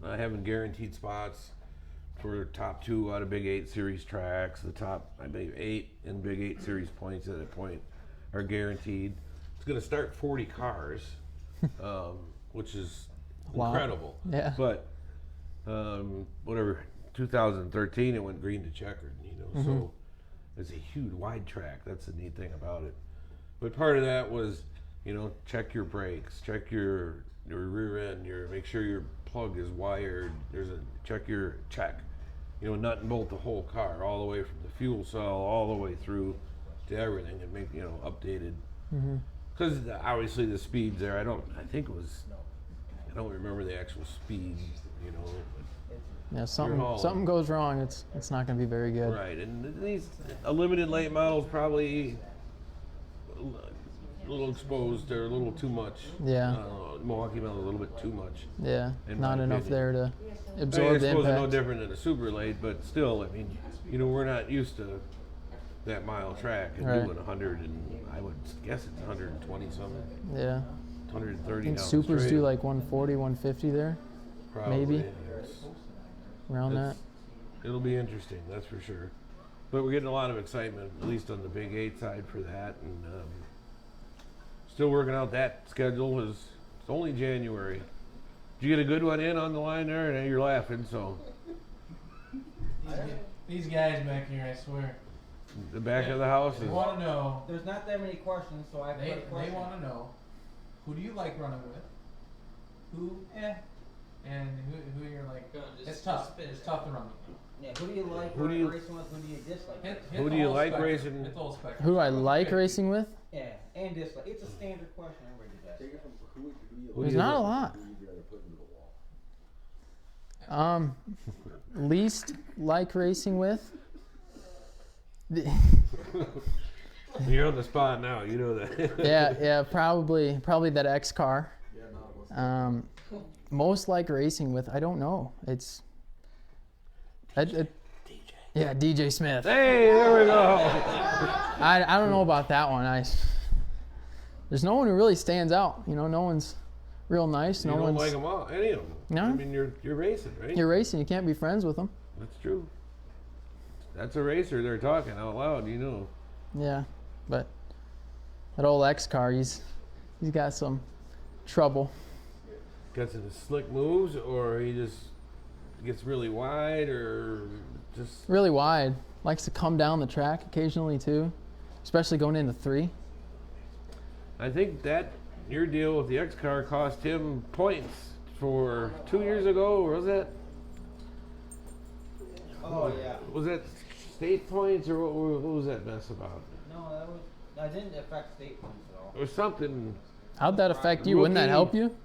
having guaranteed spots for top 2 out of Big 8 Series tracks, the top, I believe, 8 in Big 8 Series points at a point. are guaranteed. It's going to start 40 cars, which is Wow. incredible. Yeah. But whatever, 2013 it went green to checkered, so it's a huge wide track. That's the neat thing about it. But part of that was, check your brakes, check your rear end, make sure your plug is wired. Check, nut and bolt the whole car all the way from the fuel cell all the way through to everything, and make updated. Because obviously the speeds there, I don't remember the actual speed, Yeah, something goes wrong, it's not going to be very good. Right, and a limited late model's probably a little exposed or a little too much. Yeah. Milwaukee Metal a little bit too much. Yeah, not enough opinion. there to I absorb the suppose it's no impact. different than a super late, but still, we're not used to that mile track and Right. doing 100, and I would guess it's 120 something, Yeah. 130 I think down the supers straight. do like 140, 150 there, Probably. maybe. It's- around that. It'll be interesting, that's for sure. But we're getting a lot of excitement, at least on the Big 8 side for that, and still working out that schedule. It's only January. Did you get a good one in on the line there? And you're laughing, so These guys back here, I swear. the back of the house They is. want to know. There's not that many questions, so I put a They question. want to know. Who do you like running with? Who, and who you're like. It's tough. It's tough to run with. Yeah, who do you like Who do you- racing with? Who do you dislike? Hit Who the do you whole like spectrum. racing? Hit the whole spectrum. Who I like racing with? Yeah, and dislike. It's a standard question. Everybody does. Who There's do you not a like? lot. Least like racing with? You're on the spot now, you know that. Yeah, probably that X car. Most like racing with, I don't know. It's yeah, DJ Smith. Hey, there we go. I don't know about that one. There's no one who really stands out. No one's real nice. You No don't one's. like them all, any of them. No. I mean, you're racing, right? You're racing. You can't be friends with them. That's true. That's a racer. They're talking out loud, Yeah, but that old X car, he's got some trouble. Got some slick moves, or he just gets really wide, or just. Really wide. Likes to come down the track occasionally too, especially going into 3. I think that your deal with the X car cost him points for 2 years ago, or was that? Oh yeah. Was that state points, or what was that mess about? No, that didn't affect state points at all. Or something. How'd that affect you? Wouldn't that Rookie. help you?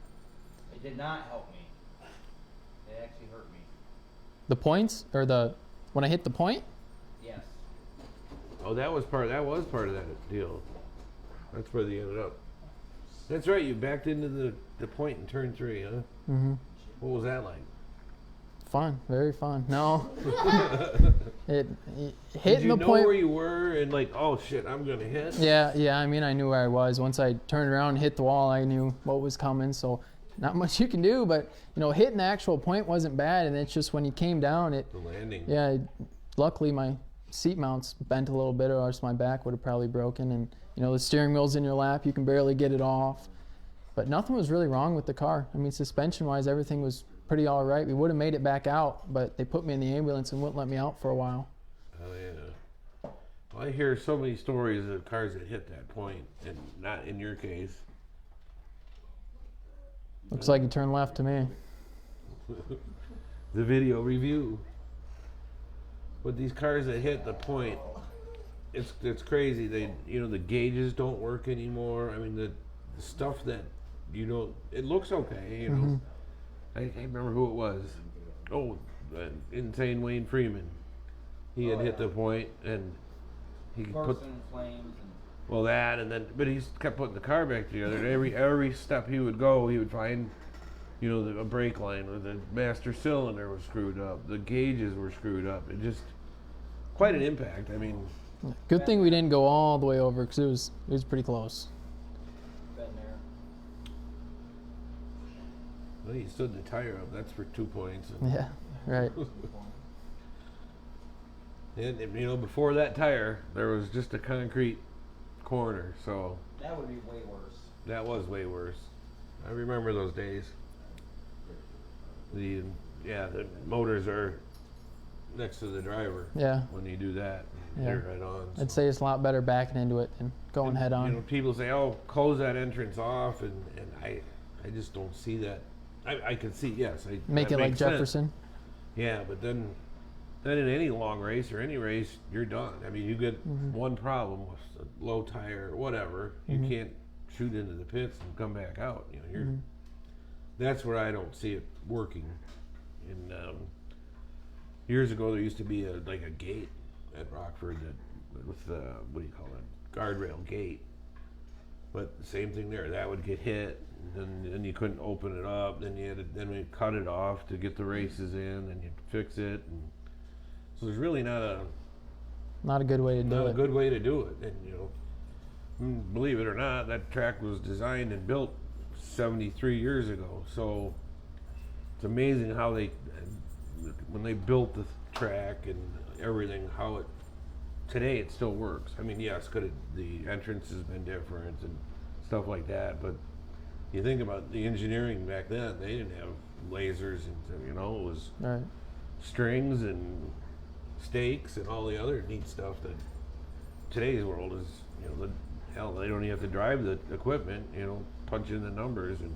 It did not help me. It actually hurt me. The points or when I hit the point? Yes. Oh, that was part of that deal. That's where they ended up. That's right. You backed into the point in turn 3, huh? Mm-hmm. What was that like? Fun, very fun. No, it Did hitting you the know point. where you were and like, oh shit, I'm gonna hit? Yeah. I mean, I knew where I was. Once I turned around and hit the wall, I knew what was coming. So, not much you can do. But hitting the actual point wasn't bad. And it's just when you came down, The landing. Yeah. Luckily, my seat mounts bent a little bit, or else my back would have probably broken. And the steering wheel's in your lap. You can barely get it off. But nothing was really wrong with the car. I mean, suspension-wise, everything was pretty all right. We would have made it back out, but they put me in the ambulance and wouldn't let me out for a while. Oh yeah. Well, I hear so many stories of cars that hit that point, and not in your case. Looks like you turned left to me. The video review. But these cars that hit the point, it's crazy. They the gauges don't work anymore. I mean the stuff that it looks okay. I can't remember who it was. Oh, insane Wayne Freeman. He had hit the point, and he put Burst in flames. but he kept putting the car back together. And every step he would go, he would find, a brake line, or the master cylinder was screwed up, the gauges were screwed up. It just quite an impact. I mean, Good thing we didn't go all the way over because it was pretty close. Been there. well, he stood the tire up. That's for 2 points. And, Yeah, right. and before that tire, there was just a concrete corner. So That would be way worse. that was way worse. I remember those days. The motors are next to the driver. Yeah. When you do that, Yeah. they're right on. I'd say it's a lot better backing into it than going head on. You know, people say, "Oh, close that entrance off," and I just don't see that. I can see, yes. Make that it like makes sense. Jefferson. Yeah, but then in any long race or any race, you're done. I mean, you get one problem with a low tire or whatever. You can't shoot into the pits and come back out. You know, you're. That's where I don't see it working. And years ago, there used to be a gate at Rockford that with what do you call it? Guardrail gate. But same thing there. That would get hit. Then you couldn't open it up. Then then we cut it off to get the races in, and you fix it. And so there's really not Not a good way to do a it. good way to do it. And you know, believe it or not, that track was designed and built 73 years ago. So it's amazing how when they built the track and everything, how today it still works. I mean, yes, the entrance has been different and stuff like that, but you think about the engineering back then, they didn't have lasers and, you know, it was Right. strings and stakes and all the other neat stuff that today's world is, you know, hell, they don't even have to drive the equipment, you know, punch in the numbers and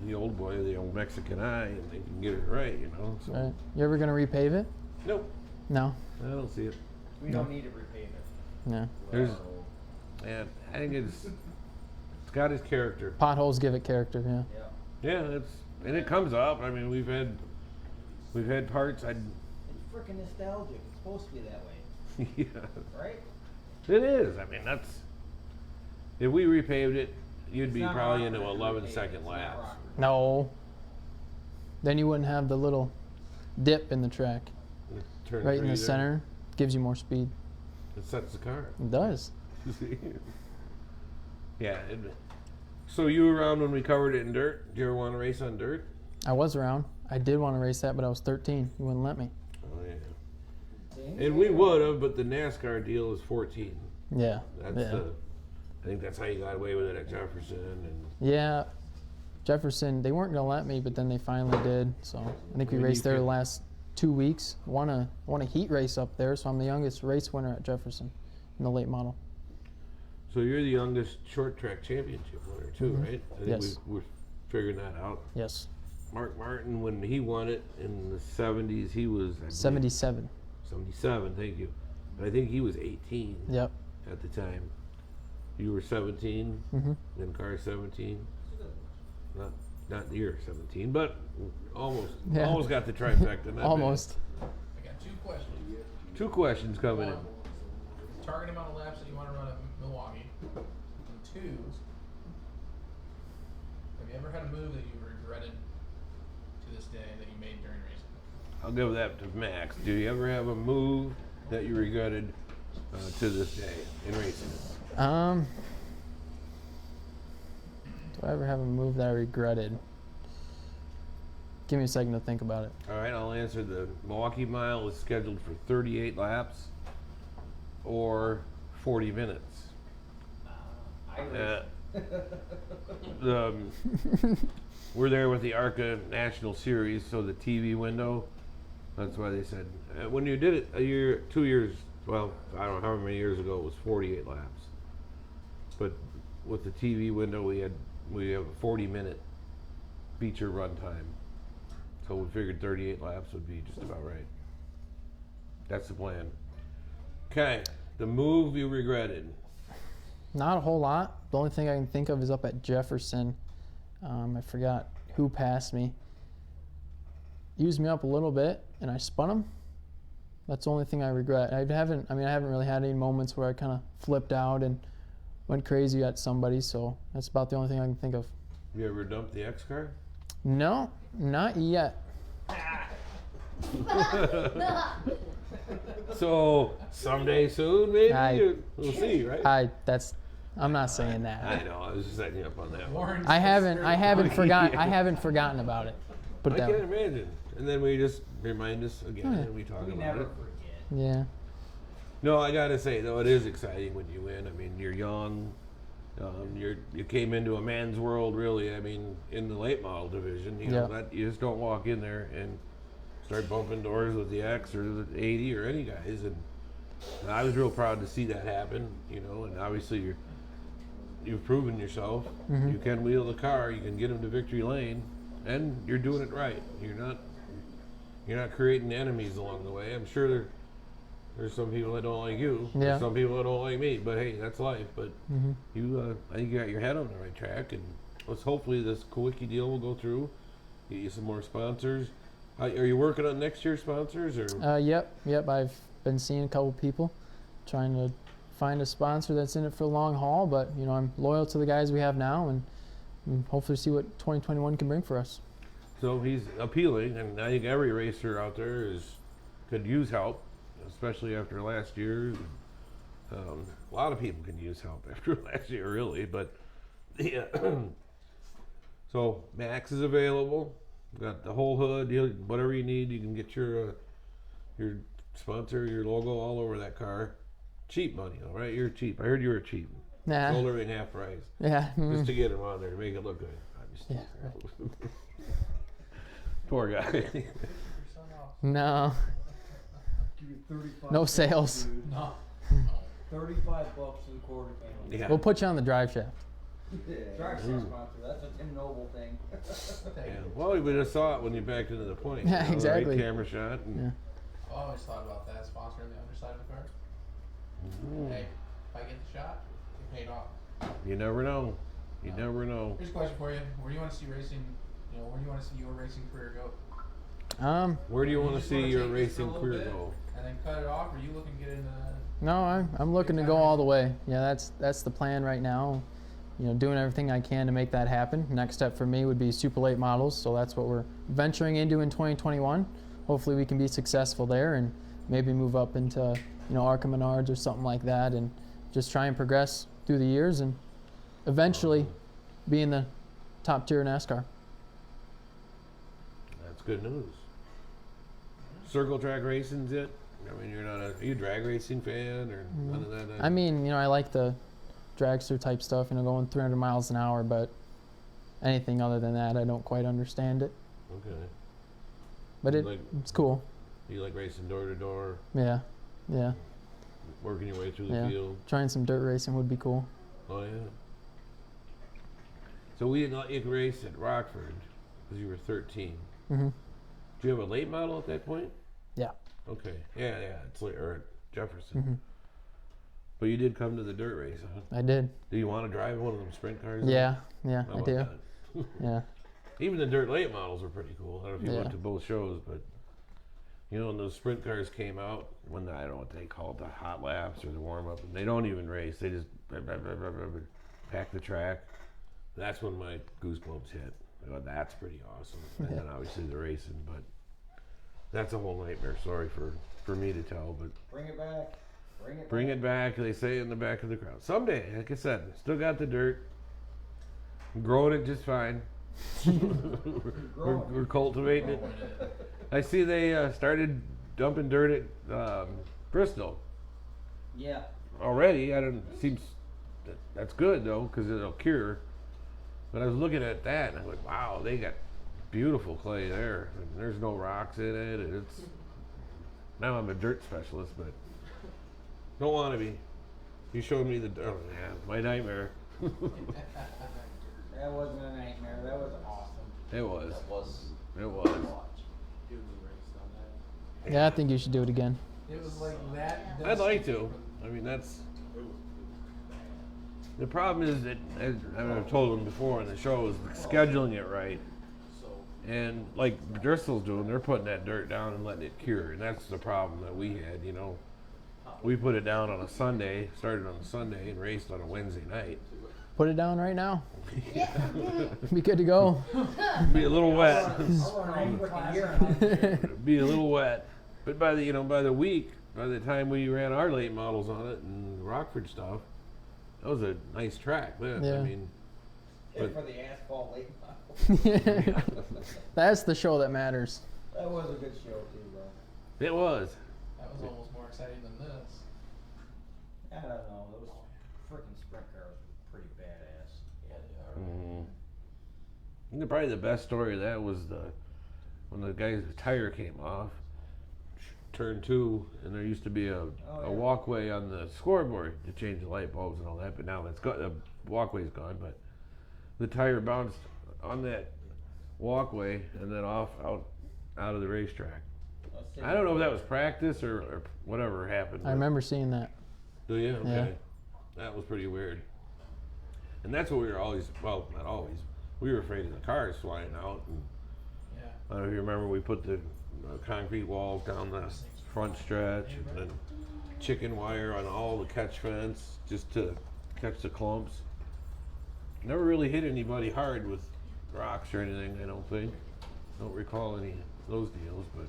the old Mexican eye, and they can get it right, you know. So. Right. You ever gonna repave it? No, No. I don't see it. We don't need to repave it. Yeah. There's, and I think it's got its character. Potholes give it character. Yeah. Yeah. Yeah, and it comes up. I mean, we've had parts. It's freaking nostalgic. It's supposed to be that way, Yeah, right? it is. I mean, if we repaved it, you'd It's be not probably Rockford into to 11 repave it. second It's not laps. Rockford. No. Then you wouldn't have the little dip in the track Turn right in 3 the there. center. Gives you more speed. It sets the car. It does. Yeah. So you were around when we covered it in dirt? Did you ever want to race on dirt? I was around. I did want to race that, but I was 13. You wouldn't let me. Oh yeah. See? And we would have, but the NASCAR deal is 14. Yeah. That's Yeah. I think that's how you got away with it at Jefferson. And Yeah. Jefferson, they weren't gonna let me, but then they finally did. So I think we When you raced there the could- last 2 weeks. Won a heat race up there, so I'm the youngest race winner at Jefferson in the late model. so you're the youngest short track championship winner too, right? I think Yes. we're figuring that out. Yes. Mark Martin, when he won it in the 70s, he was I believe, 77. 77. Thank you. But I think he was 18 Yep. at the time. You were 17, Mhm. then Carr 17. Not year 17, but almost. Yeah. Almost got the trifecta. not bad. Almost. I got 2 questions. 2 questions coming in. One, target amount of laps that you want to run at Milwaukee. And 2, have you ever had a move that you regretted to this day that you made during racing? I'll give that to Max. Do you ever have a move that you regretted to this day in racing? Do I ever have a move that I regretted? Give me a second to think about it. All right, I'll answer. The Milwaukee Mile is scheduled for 38 laps or 40 minutes. I raced. We're there with the ARCA National Series, so the TV window. That's why they said when you did it 2 years. Well, I don't know how many years ago it was 48 laps. But with the TV window, we have a 40-minute feature run time. So we figured 38 laps would be just about right. That's the plan. Okay, the move you regretted. Not a whole lot. The only thing I can think of is up at Jefferson. I forgot who passed me. Used me up a little bit, and I spun him. That's the only thing I regret. I haven't really had any moments where I kind of flipped out and went crazy at somebody. So that's about the only thing I can think of. You ever dumped the X car? No, not yet. So someday soon, maybe we'll see, right? I'm not saying that. I know. I was just setting you up on that one. Warren I haven't forgotten. Yeah. I haven't forgotten about it. Put I it can't down. imagine. And then we just remind us again, Oh, yeah. and we talk We about never it. forget. Yeah. No, I gotta say though, it is exciting when you win. I mean, you're young. You came into a man's world, really. I mean, in the late model division, you know, that you just don't walk in there and start bumping doors with the X or the 80 or any guys. And I was real proud to see that happen, you know. And obviously, you've proven yourself. You can wheel the car. You can get them to victory lane, and you're doing it right. You're not creating enemies along the way. I'm sure there's some people that don't like you. Yeah. There's some people that don't like me. But hey, that's life. But I think you got your head on the right track, and hopefully this Kowicki deal will go through. Get you some more sponsors. Are you working on next year's sponsors? Or? Yep. I've been seeing a couple people trying to find a sponsor that's in it for the long haul. But you know, I'm loyal to the guys we have now, and hopefully see what 2021 can bring for us. So he's appealing, and I think every racer out there could use help, especially after last year. A lot of people can use help after last year, really. But yeah. So Max is available. Got the whole hood. Whatever you need, you can get your sponsor, your logo all over that car. Cheap money, all right? You're cheap. I heard you were cheap. Nah. Sold everything half price. Yeah. Just to get him on there, to make it look good. Poor guy. No. Give you 35 No sales. dude. No. $35 for the quarter panel. Yeah. We'll put you on the drive shaft. Drive sponsor. That's a Tim Noble thing. Yeah. Well, we just saw it when you backed into the point. Yeah, you know, exactly. Right camera shot. And Yeah. I always thought about that, sponsoring the underside of the car. Hey, if I get the shot, it paid off. You never know. You never know. Here's a question for you. Where do you want to see racing, where do you want to see your racing career go? Where do you want to just see wanna your take this for a racing little career bit go? And then cut it off, or are you looking to get into No, I'm looking to go all the way. Yeah, that's the plan right now. You know, doing everything I can to make that happen. Next step for me would be super late models, so that's what we're venturing into in 2021. Hopefully we can be successful there and maybe move up into, Arca Menards or something like that, and just try and progress through the years and eventually be in the top tier NASCAR. That's good news. Circle track racing's it? I mean, are you a drag racing fan or none of that? I mean, I like the dragster type stuff, going 300 miles an hour, but anything other than that, I don't quite understand it. Okay. But You it's cool. You like racing door to door, Yeah. working your way through the field? Trying some dirt racing would be cool. Oh, yeah. So we didn't let you race at Rockford because you were 13. Mm-hmm. Do you have a late model at that point? Yeah. Okay. Yeah. It's late, or at Jefferson. Mm-hmm. But you did come to the dirt race, huh? I did. Do you want to drive one of them sprint cars? Yeah, How I about do. that? Yeah. Even the dirt late models were pretty cool. I don't know if you Yeah. went to both shows, but when those sprint cars came out, when I don't know what they call it, the hot laps or the warm up, and they don't even race. They just pack the track. That's when my goosebumps hit. I go, that's pretty awesome. And then obviously the racing, but that's a whole nightmare story for me to tell. But Bring it back. bring it back, they say in the back of the crowd. Someday, like I said, still got the dirt. I'm growing it just fine. we're cultivating it. I see they started dumping dirt at Bristol Yeah. already. That's good though, because it'll cure. But I was looking at that and I'm like, wow, they got beautiful clay there. And there's no rocks in it. And now I'm a dirt specialist, but don't want to be. You showed me my nightmare. That wasn't a nightmare. That was awesome. It was. It was. Yeah, I think you should do it again. It was like that. I'd like to. I mean, the problem is that, as I've told them before in the show, is scheduling it right. And like Bristol's doing, they're putting that dirt down and letting it cure. And that's the problem that we had, We put it down on a Sunday, started on a Sunday, and raced on a Wednesday night. Put it down right now. Be good to go. Be a little wet. I'll run right quick here. Be a little wet. But by the week, by the time we ran our late models on it and Rockford stuff, that was a nice track then. Yeah. I mean, Good for the asphalt late model. That's the show that matters. That was a good show too, bro. it was. That was almost more exciting than this. I don't know. Those freaking sprint cars were pretty badass. Yeah, they are. Mm-hmm. Probably the best story of that was when the guy's tire came off, turn 2, and there used to be a walkway on the scoreboard to change the light bulbs and all that, but now that's gone. The walkway's gone, but the tire bounced on that walkway and then out of the racetrack. I don't know if that was practice or whatever happened. I remember seeing that. Do you? Okay. Yeah. That was pretty weird. And that's what we were always, well, not always, we were afraid of the cars flying out. And Yeah. I don't know if you remember, we put the concrete walls down the front stretch and then chicken wire on all the catch fence just to catch the clumps. Never really hit anybody hard with rocks or anything, I don't think. Don't recall any of those deals, but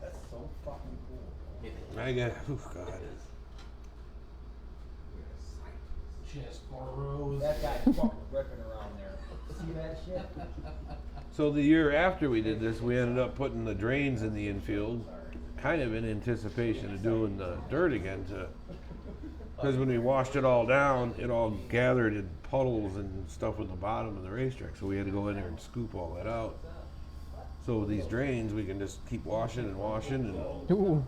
That's so fucking cool. I got, oh God. Just gross. That guy's fucking ripping around there. See that shit? So the year after we did this, we ended up putting the drains in the infield, kind of in anticipation of doing the dirt again, because when we washed it all down, it all gathered in puddles and stuff in the bottom of the racetrack. So we had to go in there and scoop all that out. So with these drains, we can just keep washing and washing, Ooh.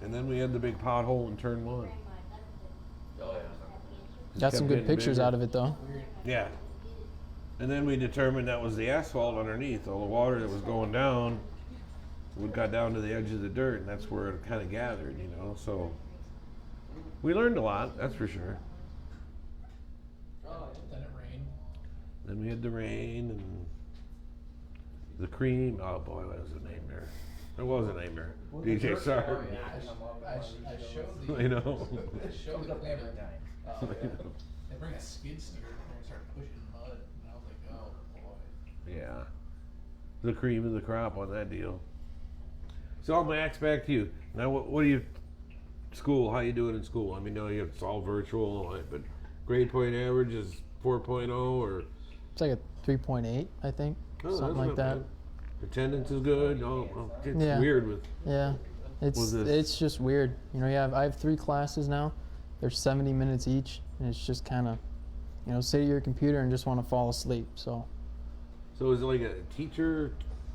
and then we had the big pothole in turn 1. Oh, Got some good pictures out of it though. Weird. Yeah. And then we determined that was the asphalt underneath. All the water that was going down got down to the edge of the dirt, and that's where it kind of gathered, you know. So we learned a lot, that's for sure. Then it rained. Then we had the rain and the cream. Oh boy, that was a nightmare. It was a nightmare. DJ, sorry. Oh, yeah. I showed the. I know. I showed the Every cleaner. time. Oh, yeah. They bring a skid steer in there and start pushing mud, and I was like, oh boy. Yeah. The cream of the crop on that deal. So Max, back to you. Now, what do you, school, how you doing in school? I mean, no, it's all virtual and all that, but grade point average is 4.0 or? It's like a 3.8, I think, Oh, something that's like not that. bad. Attendance is good. It's Yeah. weird with. Yeah, Was this- it's just weird. You know, I have 3 classes now. They're 70 minutes each, and it's just kind of, you know, sit at your computer and just want to fall asleep. So So is it like a teacher?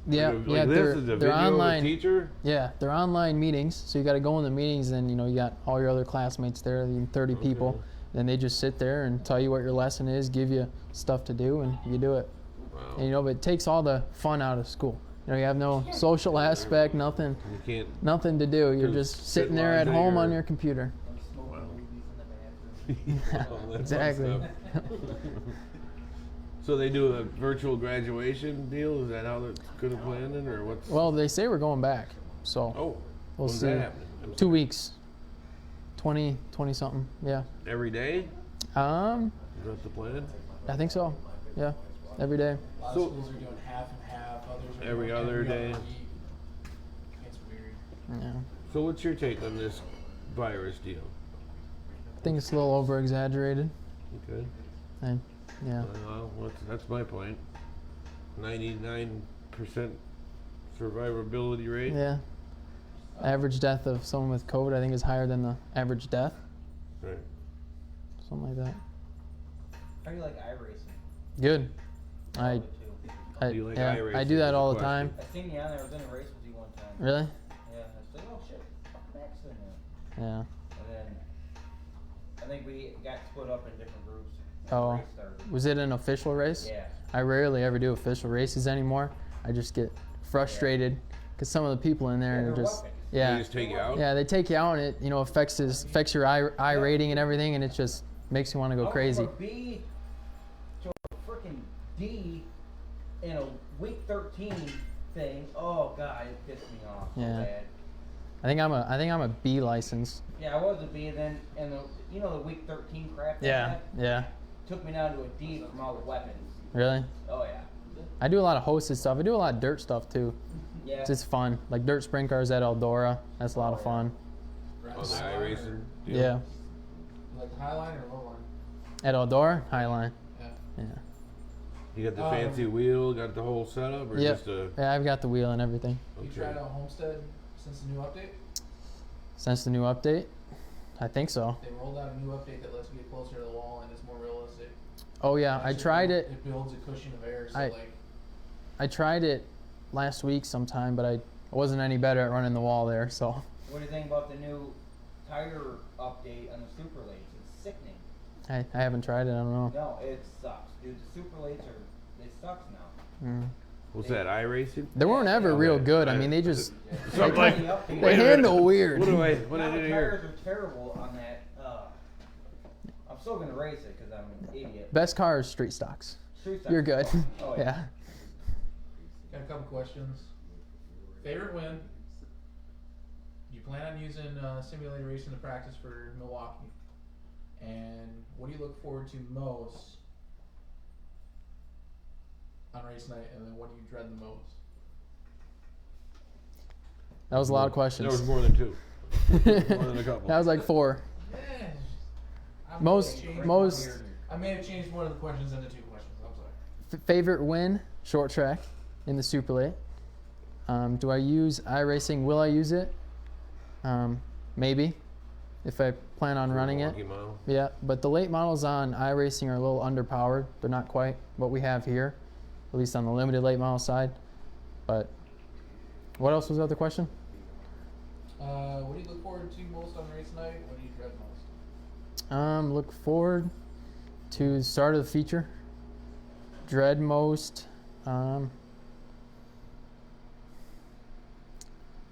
yeah, Like yeah, this is a they're video online. of a teacher. Yeah, they're online meetings, so you got to go in the meetings, and you know you got all your other classmates there, 30 people. Okay. Then they just sit there and tell you what your lesson is, give you stuff to do, and you do it. Wow. And you know, but it takes all the fun out of school. You know, you have no social aspect, nothing You to do. You're Just just sit sitting there at laundry home or- on your computer. Smoking movies in the bathroom. can't. Well, that's Exactly. fun stuff. So they do a virtual graduation deal? Is that how they're going to plan it, or what's? Well, they say we're going back, so Oh, we'll when's see. that happening? 2 weeks, 20 something. Yeah. Every day? Is that the plan? I think so. Yeah, every day. A lot So- of schools are doing half and half. Others are Every doing other day. week. It's weird. Yeah. So what's your take on this virus deal? I think it's a little over exaggerated. Okay. And yeah. Well, that's my point. 99% survivability rate. Yeah. Average death of someone with COVID, I think, is higher than the average death. Right. Something like that. How do you like iRacing? Good. I, Probably too. Do you like yeah, iRacing? I do That's that the all the question. time. I seen you on there. I was in a race with you one time. Really? Yeah. I was like, oh shit, fucking Max in there. Yeah. And then I think we got split up in different groups. when the Oh. race started. Was it an official race? Yeah. I rarely ever do official races anymore. I just get frustrated because some of the people in there Yeah, are they're just weapons. They yeah, just take you out? yeah. They take you out and it affects your eye rating and everything, and it just makes you want to go I went crazy. from a B to a freaking D in a week 13 thing. Oh god, it pissed me off so Yeah. bad. I think I'm a B license. Yeah, I was a B, and then the week 13 crap. they Yeah, had yeah. took me down to a D from all the weapons. Really? Oh yeah. I do a lot of hosted stuff. I do a lot of dirt stuff too. Yeah. It's just fun. Like dirt sprint cars at Eldora. That's a lot of fun. On the iRacing deal? Yeah. Like Highline or Lowline? At Eldora, Highline. Yeah. Yeah. You got the fancy wheel, got the whole setup, or Yep. just a... Yeah, I've got the wheel and everything. You Okay. tried out Homestead since the new update? Since the new update? I think so. They rolled out a new update that lets you get closer to the wall and it's more realistic. Oh yeah, I Actually, tried it. It builds a cushion of air, so I- like I tried it last week sometime, but I wasn't any better at running the wall there, so. What do you think about the new tire update on the super lates? It's sickening. I haven't tried it, I don't know. No, it sucks, dude. The super lates it sucks now. Mm. What's that, iRacing? They weren't ever Okay. real good. I mean, they just, So I'm like, they wait a handle minute. weird. What Now did the I do here? tires are terrible on that. I'm still gonna race it because I'm an idiot. Best car is street stocks. Street You're stocks. good. Oh, Yeah. got a couple questions. Favorite win? You plan on using simulator racing to practice for Milwaukee? And what do you look forward to most on race night? And then what do you dread the most? That was a lot of There was questions. more than two. More than a couple. That was like 4. I Most- may have most- changed- I may have changed one of the questions into 2 questions. I'm sorry. Favorite win? Short track in the super late. Do I use iRacing? Will I use it? Maybe, if I plan on running it. Milwaukee Mile. Yeah, but the late models on iRacing are a little underpowered. They're not quite what we have here, at least on the limited late model side. But what else was the other question? What do you look forward to most on race night? What do you dread most? Look forward to the start of the feature. Dread most.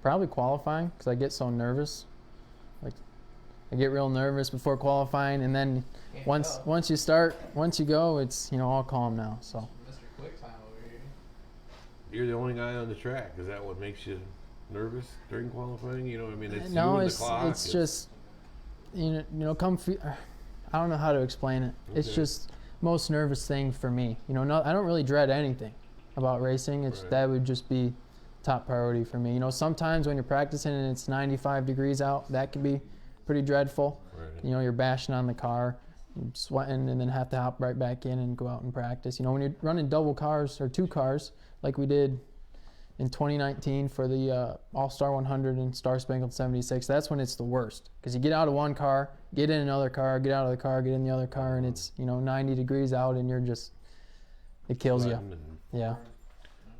Probably qualifying because I get so nervous. Like, I get real nervous before qualifying, and then Can't once tell. once you go, it's all calm now. So Mr. Quick Time over here. You're the only guy on the track. Is that what makes you nervous during qualifying? You know, I mean, it's no, you and it's the clock. it's just I don't know how to explain it. It's Okay. just most nervous thing for me. I don't really dread anything about racing. It's Right. that would just be top priority for me. Sometimes when you're practicing and it's 95 degrees out, that can be pretty dreadful. Right. You're bashing on the car, sweating, and then have to hop right back in and go out and practice. When you're running double cars or 2 cars, like we did in 2019 for the All-Star 100 and Star Spangled 76, that's when it's the worst. Because you get out of one car, get in another car, get out of the car, get in the other car, and it's 90 degrees out, and it kills you. Sweating and- Yeah.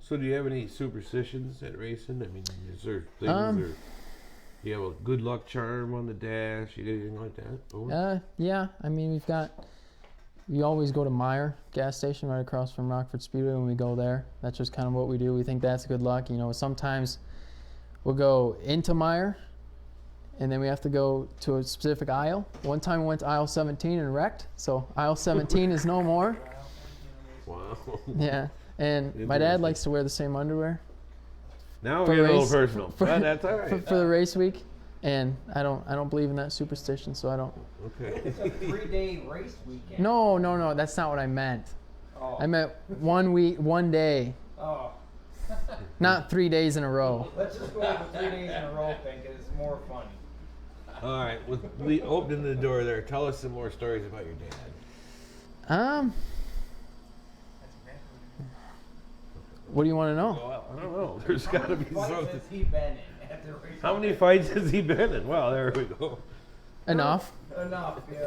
So do you have any superstitions at racing? I mean, is there things Um, or you have a good luck charm on the dash? You got anything like that? Oh, Yeah. I mean, we always go to Meyer gas station right across from Rockford Speedway when we go there. That's just kind of what we do. We think that's good luck. Sometimes we'll go into Meyer, and then we have to go to a specific aisle. One time we went to aisle 17 and wrecked, so aisle 17 is no more. wow. Yeah, and my dad likes to wear the same underwear Now For we're getting a race- little personal. for- But that's all for, right. for the race week, and I don't believe in that superstition, so I don't. Okay. It's a 3-day race weekend. No, that's not what I meant. Oh. I meant 1 week, 1 day, Oh. not 3 days in a row. Let's just go with the 3 days in a row thing because it's more fun. All right. Well, opening the door there. Tell us some more stories about your dad. What do you want to know? Well, I don't know. There's got to be What something. has he been in at the race? How many fights has he been in? Well, there we go. Enough. Enough, yeah.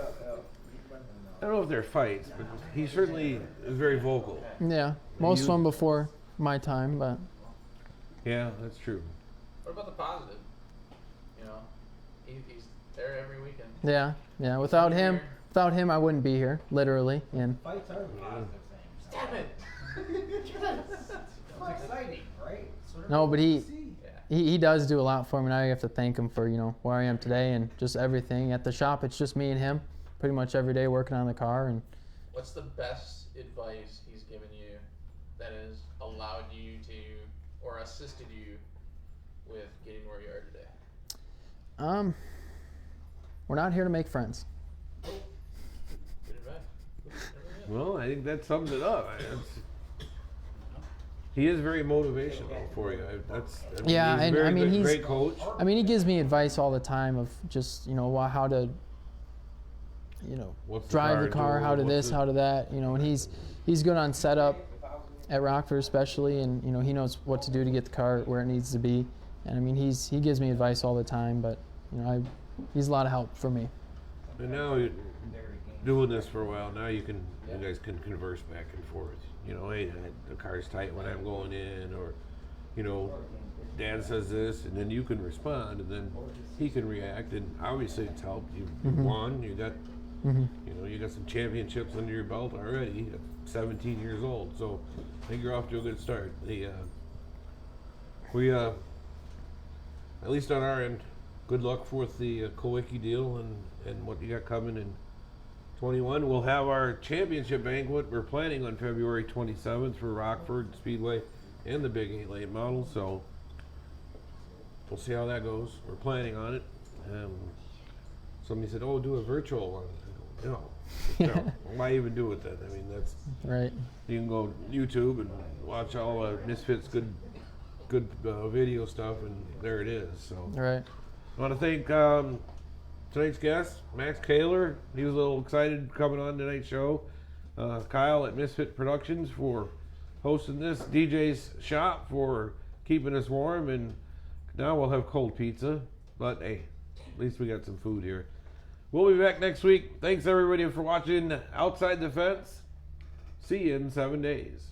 I don't know if they're fights, but he certainly is very vocal. Yeah, most of You- them before my time, but Yeah, that's true. What about the positive? He's there every weekend. yeah. Without him, I wouldn't be here, literally. And Fights are positive things. Damn it! It's exciting, right? no, but Yeah. he does do a lot for me, and I have to thank him for where I am today and just everything. At the shop, it's just me and him, pretty much every day working on the car. And What's the best advice he's given you that has allowed you to, or assisted you with getting where you are today? we're not here to make friends. Good advice. Well, I think that sums it up. He is very motivational for you. Yeah, he's a and very I mean, good, great coach. I mean, he gives me advice all the time of just how to What's the drive the car, doing? how to What's this, the- how to that, and he's good on setup at Rockford especially, and he knows what to do to get the car where it needs to be. And I mean, he gives me advice all the time, but you know, he's a lot of help for me. And now you're doing this for a while. Now you guys can converse back and forth. You know, hey, the car's tight when I'm going in, or, you know, Dad says this, and then you can respond, and then he can react. And obviously, it's helped. You won. You got, you know, you got some championships under your belt already. At 17 years old, so I think you're off to a good start. We at least on our end, good luck with the Kowicki deal and what you got coming in 21. We'll have our championship banquet. We're planning on February 27th for Rockford Speedway and the Big 8 late model, so we'll see how that goes. We're planning on it. Somebody said, "Oh, do a virtual one." I go, no, why even do it then? I mean, that's Right. You can go YouTube and watch all Misfit's good video stuff, and there it is. So Right. I want to thank tonight's guest, Max Kahler. He was a little excited coming on tonight's show. Kyle at Misfit Productions for hosting this. DJ's Shop for keeping us warm, and now we'll have cold pizza. But hey, at least we got some food here. We'll be back next week. Thanks everybody for watching Outside the Fence. See you in 7 days.